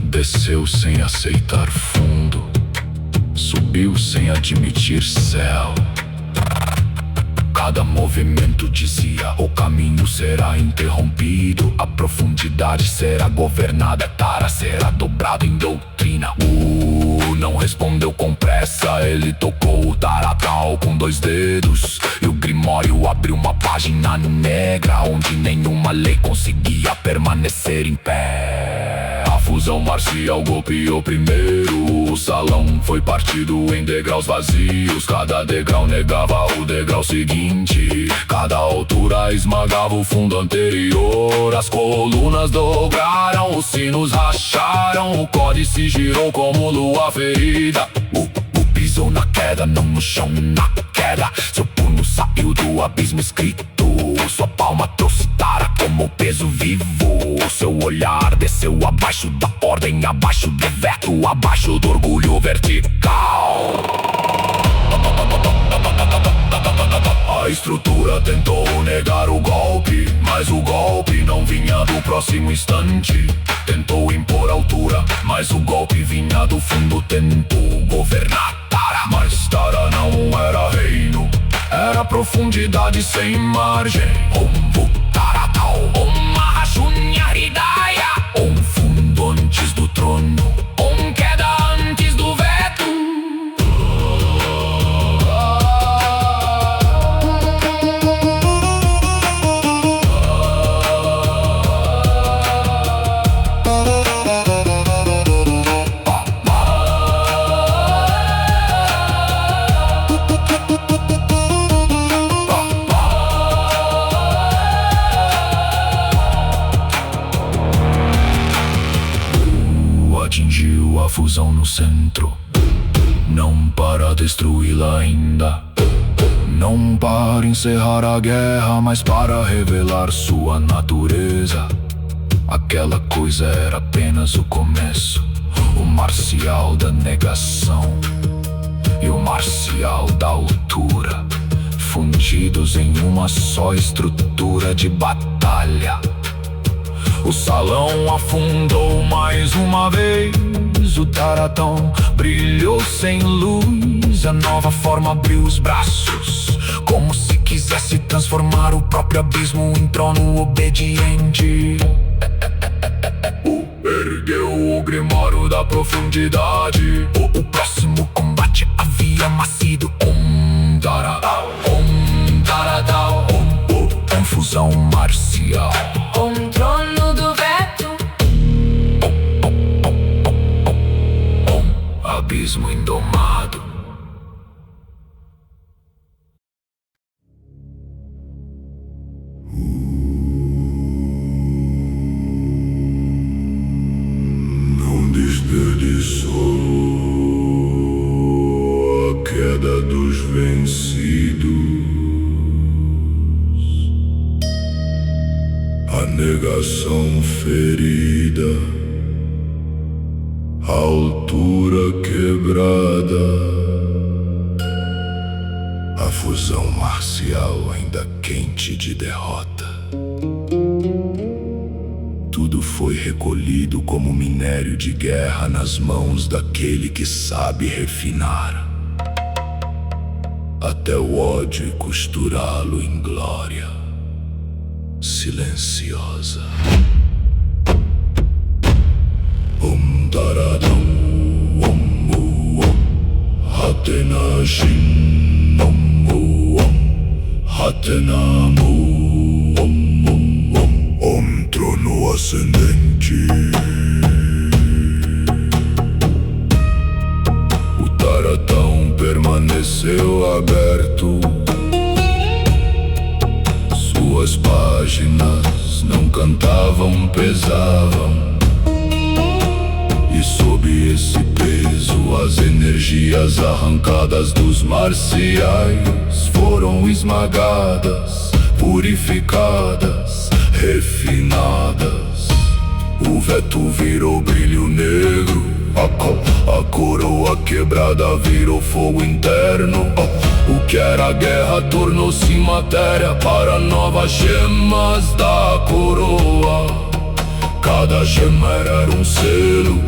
desceu sem aceitar fundo, subiu sem admitir céu. Cada movimento dizia: o caminho será interrompido, a profundidade será governada, Tara será dobrado em doutrina. Não respondeu com pressa, ele tocou o Taradal com 2 dedos, e o grimório abriu uma página negra onde nenhuma lei conseguia permanecer em pé. A fusão marcial golpeou primeiro, o salão foi partido em degraus vazios. Cada degrau negava o degrau seguinte, cada altura esmagava o fundo anterior. As colunas dobraram, os sinos racharam, o códice girou como lua ferida. Pisou na queda, não no chão, na queda. Seu punho saiu do abismo escrito, sua palma trouxe Tara como peso vivo. Seu olhar desceu abaixo da ordem, abaixo do veto, abaixo do orgulho vertical. A estrutura tentou negar o golpe, mas o golpe não vinha do próximo instante. Tentou impor altura, mas o golpe vinha do fundo. Tentou governar Tara, mas Tara não era reino, era profundidade sem margem. Om Taradal, Om Mahashunya Hidaya, Om fundo antes do trono, Om queda antes do veto. Atingiu a fusão no centro, não para destruí-la ainda, não para encerrar a guerra, mas para revelar sua natureza. Aquela coisa era apenas o começo, o marcial da negação e o marcial da altura, fundidos em uma só estrutura de batalha. O salão afundou mais uma vez, o Taradão brilhou sem luz. A nova forma abriu os braços, como se quisesse transformar o próprio abismo em trono obediente. Ergueu o grimório da profundidade, o próximo combate havia nascido. Taradal, Taradal, confusão marcial. Trono do veto. Abismo indomado. Não desperdiçou a queda dos negação ferida, a altura quebrada, a fusão marcial ainda quente de derrota. Tudo foi recolhido como minério de guerra nas mãos daquele que sabe refinar até o ódio e costurá-lo em glória silenciosa. Taradam, Hatena Shin, Hatenamu, trono ascendente. O Taratão permaneceu aberto, suas páginas não cantavam, pesavam. E sob esse peso as energias arrancadas dos marciais foram esmagadas, purificadas, refinadas. O veto virou brilho negro, a coroa quebrada virou fogo interno. O que era guerra tornou-se matéria para novas gemas da coroa. Cada gema era um selo,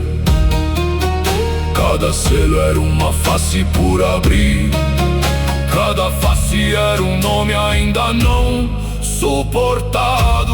cada selo era uma face por abrir, cada face era um nome ainda não suportado.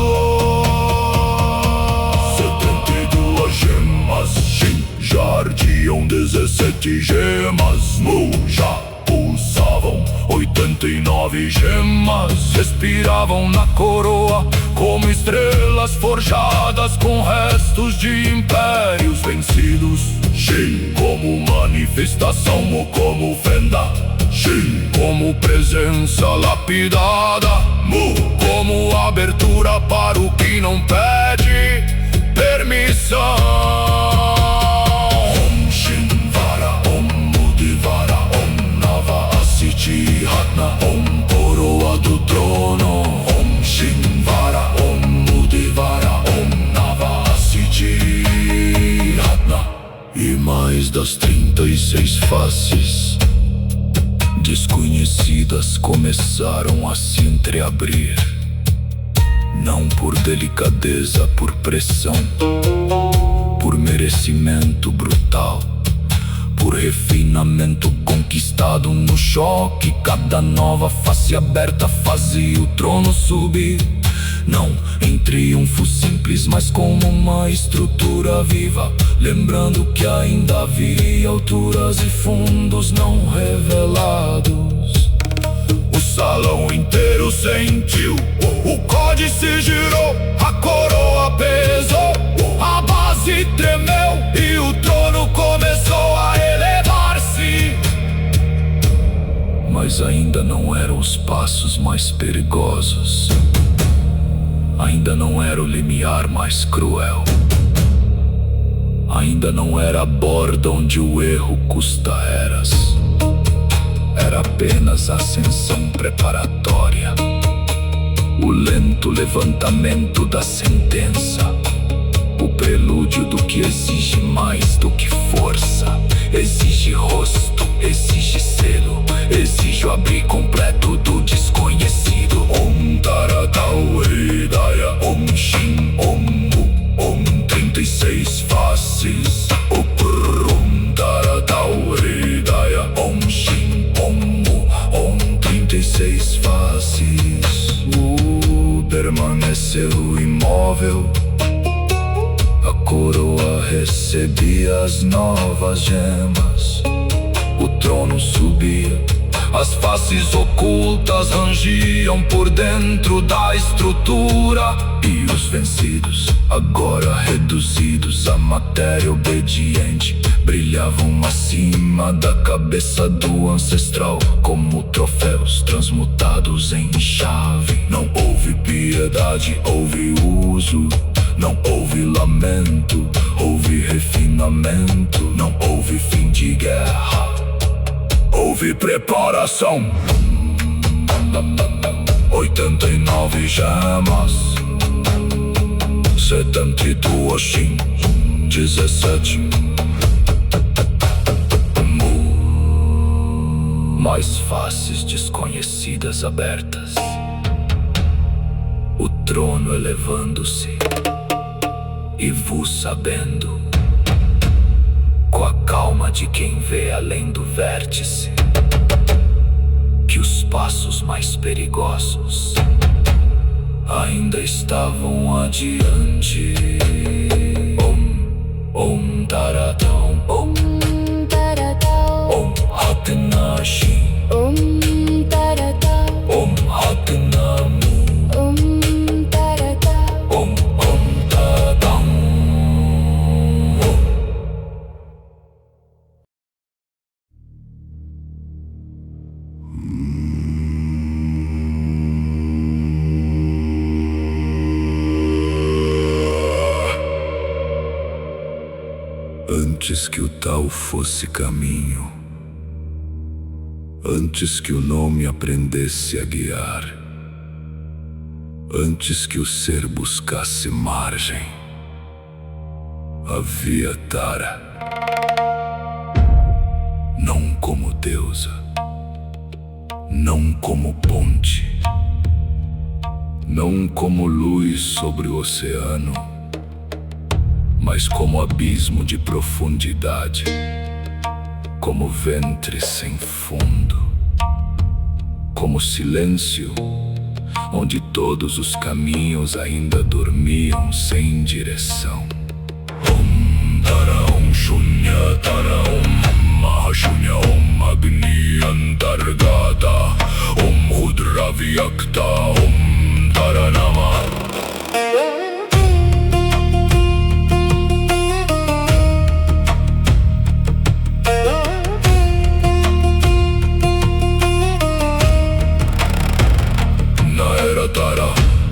72 gemas, Shin, jardiam 17 gemas, Mu já pulsavam. 89 gemas respiravam na coroa como estrelas forjadas com restos de impérios vencidos. Shin como manifestação, Mu como fenda, Shin como presença lapidada, Mu como abertura para o que não pede permissão. Om Shin Vara, Om Mudivara, Om Nava Asiti Ratna, Om coroa do trono. Om Shin Vara, Om Mudivara, Om Nava Asiti Ratna. E mais das 36 faces desconhecidas começaram a se entreabrir, não por delicadeza, por pressão, por merecimento brutal, por refinamento conquistado no choque. Cada nova face aberta fazia o trono subir, não em triunfo simples, mas como uma estrutura viva, lembrando que ainda havia alturas e fundos não revelados. O salão inteiro sentiu, o códice girou, a coroa pesou, a base tremeu e o trono começou a elevar-se. Mas ainda não eram os passos mais perigosos, ainda não era o limiar mais cruel, ainda não era a borda onde o erro custa eras. Era apenas a ascensão preparatória, o lento levantamento da sentença, o prelúdio do que exige mais do que força. Exige rosto, exige selo, exige o abrir completo do desconhecido. Om Taratau Hidaya, Om Shin, Om Mu, Om 36 faces. Om Taratau Hidaya, Om Shin, Om Mu, Om 36 faces. Permaneceu imóvel, a coroa recebia as novas gemas, o trono subia, as faces ocultas rangiam por dentro da estrutura. E os vencidos, agora reduzidos a matéria obediente, brilhavam acima da cabeça do ancestral como troféus transmutados em chave. Não houve piedade, houve uso. Não houve lamento, houve refinamento. Não houve fim de guerra, houve preparação. 89 gemas, 72 Oxim 17 Mais faces desconhecidas abertas, o trono elevando-se, e vos sabendo, com a calma de quem vê além do vértice, que os passos mais perigosos ainda estavam adiante. Om Taratão, Om Hatanashim, Om Taratau, Om Hatanamu, Om Taratau. Om Tatam. Antes que o tal fosse caminho, antes que o nome aprendesse a guiar, antes que o ser buscasse margem, havia Tara. Não como deusa, não como ponte, não como luz sobre o oceano, mas como abismo de profundidade, como ventre sem fundo, como silêncio onde todos os caminhos ainda dormiam sem direção. Om Tara Om Shunya Tara Om Mahashunya Om Agni Antargata Om Rudra Vyakta Om Tara Namah.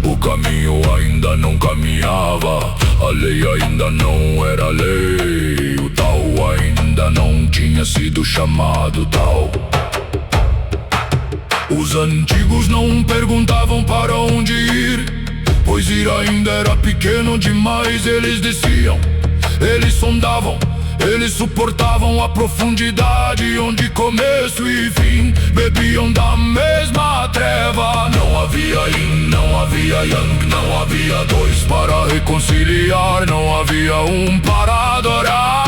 O caminho ainda não caminhava, a lei ainda não era lei, o tal ainda não tinha sido chamado tal. Os antigos não perguntavam para onde ir, pois ir ainda era pequeno demais. Eles desciam, eles sondavam, eles suportavam a profundidade onde começo e fim bebiam da mesma treva. Não havia yin, não havia yang, não havia dois para reconciliar, não havia um para adorar.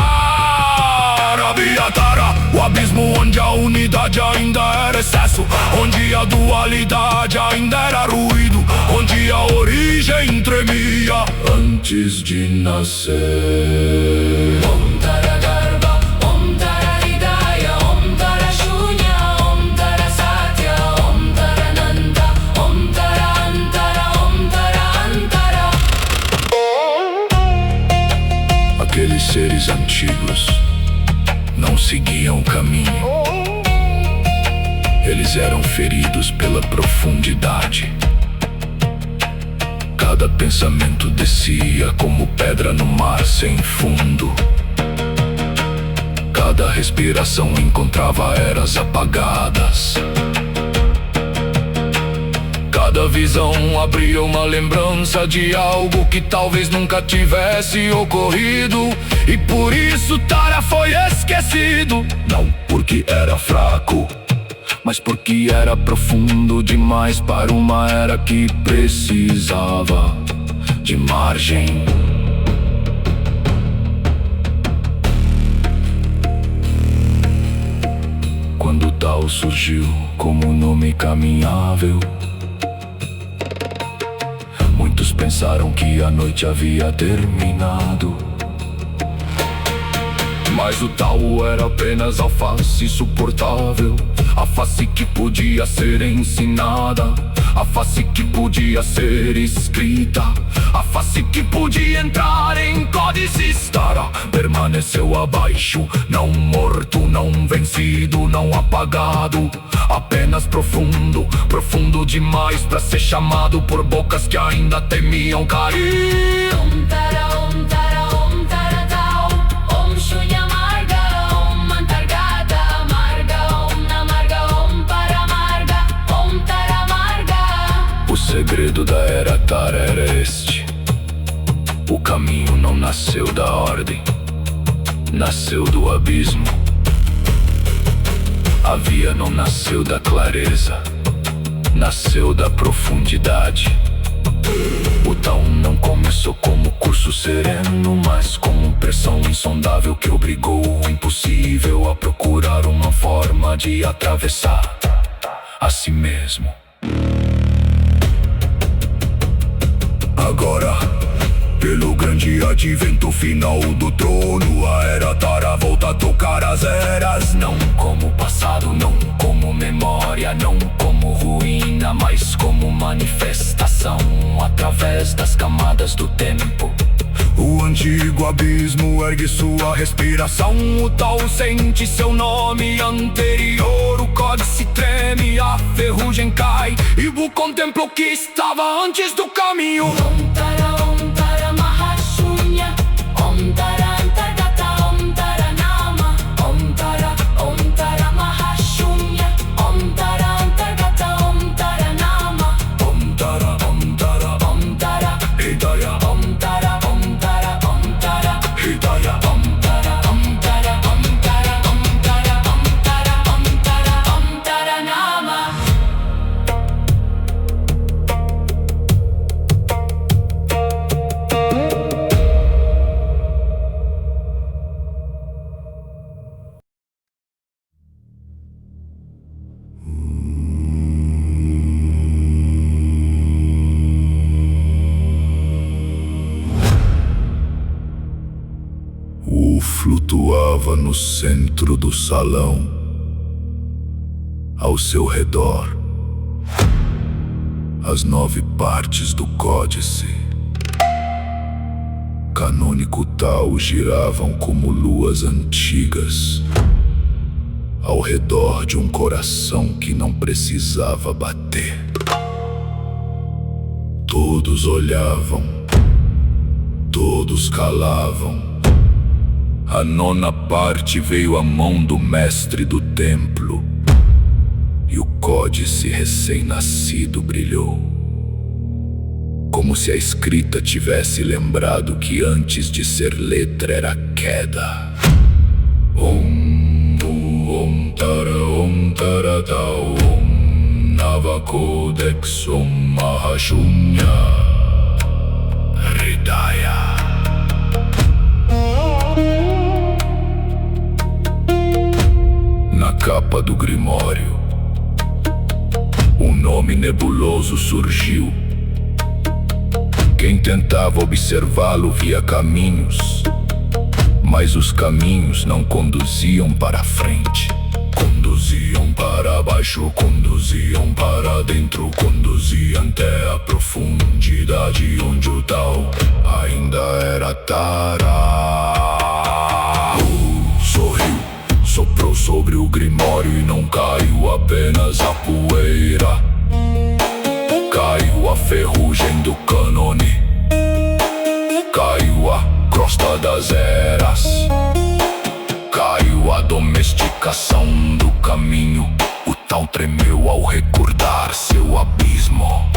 Havia Tara, o abismo onde a unidade ainda era excesso, onde a dualidade ainda era ruído, onde a origem tremia antes de nascer. Om Tara Garbha, Om Tara Hridaya, Om Tara Shunya, Om Tara Satya, Om Tara Nanda, Om Tara Antara, Om Tara Antara. Aqueles seres antigos não seguiam o caminho. Eles eram feridos pela profundidade. Cada pensamento descia como pedra no mar sem fundo. Cada respiração encontrava eras apagadas. Cada visão abria uma lembrança de algo que talvez nunca tivesse ocorrido. E por isso Tara foi esquecido. Não porque era fraco, mas porque era profundo demais para uma era que precisava de margem. Quando o Tao surgiu como nome caminhável, muitos pensaram que a noite havia terminado. Mas o Tao era apenas a face suportável, a face que podia ser ensinada, a face que podia ser escrita, a face que podia entrar em códices. Tara permaneceu abaixo, não morto, não vencido, não apagado, apenas profundo, profundo demais pra ser chamado por bocas que ainda temiam cair. Om Tara, Om Tara, Om Tara Tau, Om Shunya Marga, Om Antargata Marga, Om Namarga, Om Paramarga, Om Tara Marga. O segredo da era Tara era este: O caminho não nasceu da ordem, nasceu do abismo. A via não nasceu da clareza, nasceu da profundidade. O Tao não começou como curso sereno, mas como pressão insondável que obrigou o impossível a procurar uma forma de atravessar a si mesmo. Agora, pelo grande advento final do trono, a era Tara volta a tocar as eras. Não como passado, não como memória, não como ruína, mas como manifestação através das camadas do tempo. O antigo abismo ergue sua respiração. O Tao sente seu nome anterior. O códice treme, a ferrugem cai, e o contempla o que estava antes do caminho. Om Tara Mahashunya, Om Tara Antargata, Om Tara Nama, Om Tara Mahashunya, Om Tara Antargata, Om Tara Nama, Om Tara, Om Tara, Om Tara Hidaya, Om Tara, Om Tara, Om Tara Hidaya, Om Tara, Om Tara, Om Tara, Om Tara, Om Tara, Om Tara, Om Tara Nama. Flutuava no centro do salão. Ao seu redor, as 9 partes do códice canônico Tao giravam como luas antigas ao redor de um coração que não precisava bater. Todos olhavam, todos calavam. A 9ª parte veio à mão do mestre do templo, e o códice recém-nascido brilhou, como se a escrita tivesse lembrado que antes de ser letra era queda. Om Tara Tao, Om Nava Codex, Om Mahashunya, Hridaya. Na capa do grimório, um nome nebuloso surgiu. Quem tentava observá-lo via caminhos, mas os caminhos não conduziam para frente. Conduziam para baixo, conduziam para dentro, conduziam até a profundidade onde o Tao ainda era Tara. Sorriu, soprou sobre o grimório e não caiu apenas a poeira. Caiu a ferrugem do cânone, caiu a crosta das eras, caiu a domesticação do caminho. O Tao tremeu ao recordar seu abismo.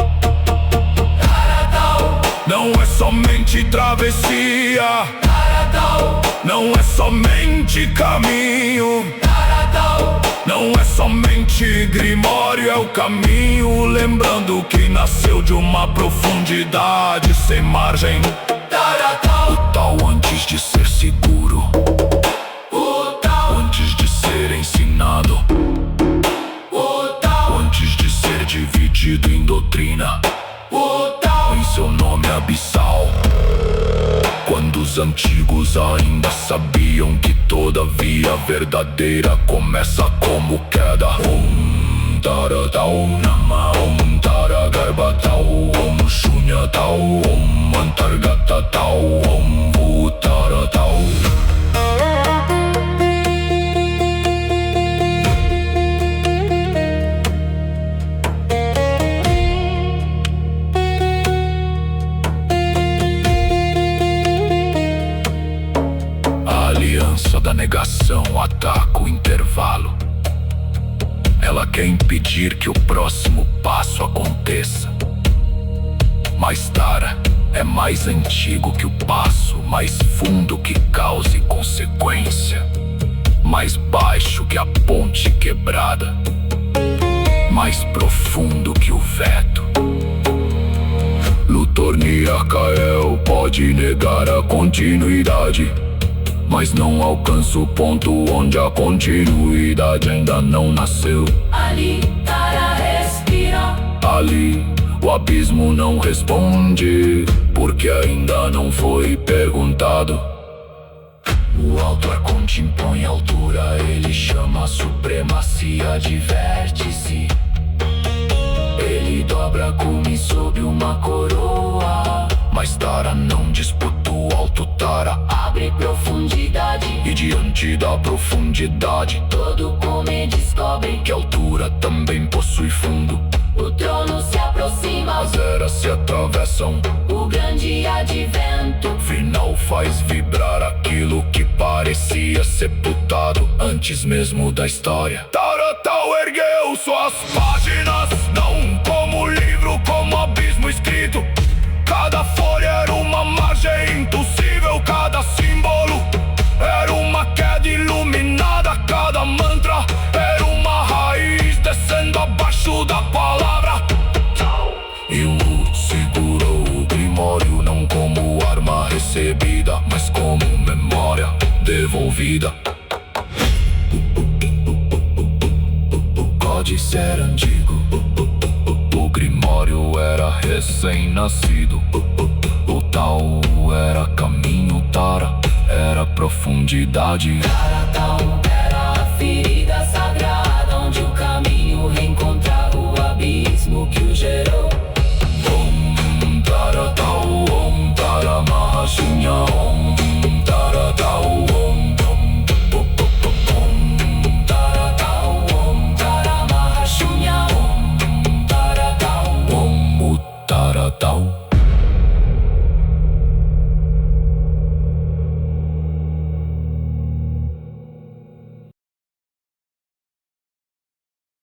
Não é somente travessia, não é somente caminho, não é somente grimório, é o caminho. Lembrando que nasceu de uma profundidade sem margem. O Tao antes de ser seguro, antes de ser ensinado, antes de ser dividido em doutrina, em seu nome abissal. Quando os antigos ainda sabiam que toda via verdadeira começa como queda. Om Tara Tao Nama, Om Tara Garba Tao, Om Shunya Tao, Om Antargata Tao, Om Bhutara Tao. A aliança da negação ataca o intervalo. Ela quer impedir que o próximo passo aconteça. Mas Tara é mais antigo que o passo, mais fundo que causa e consequência, mais baixo que a ponte quebrada, mais profundo que o veto. Luthor Kael pode negar a continuidade, mas não alcança o ponto onde a continuidade ainda não nasceu. Ali, Tara respira. Ali, o abismo não responde, porque ainda não foi perguntado. O alto arconte impõe altura, ele chama a supremacia de vértice. Ele dobra cume sob uma coroa, mas Tara não disputa o alto. Tara Abre profundidade, e diante da profundidade todo come descobre que a altura também possui fundo. o trono se aproxima. As eras se atravessam, O grande advento final faz vibrar aquilo que parecia sepultado antes mesmo da história. Taratal ergueu suas páginas, não como livro, como abismo escrito. Cada folha era uma margem impossível, cada símbolo era uma queda iluminada, cada mantra era uma raiz descendo abaixo da palavra. E o Wu segurou o grimório não como arma recebida, mas como memória devolvida. O códice era antigo, o grimório era recém-nascido. O Tao era caminho, Tara era profundidade. Taratal era a ferida sagrada onde o caminho reencontrava o abismo que o gerou.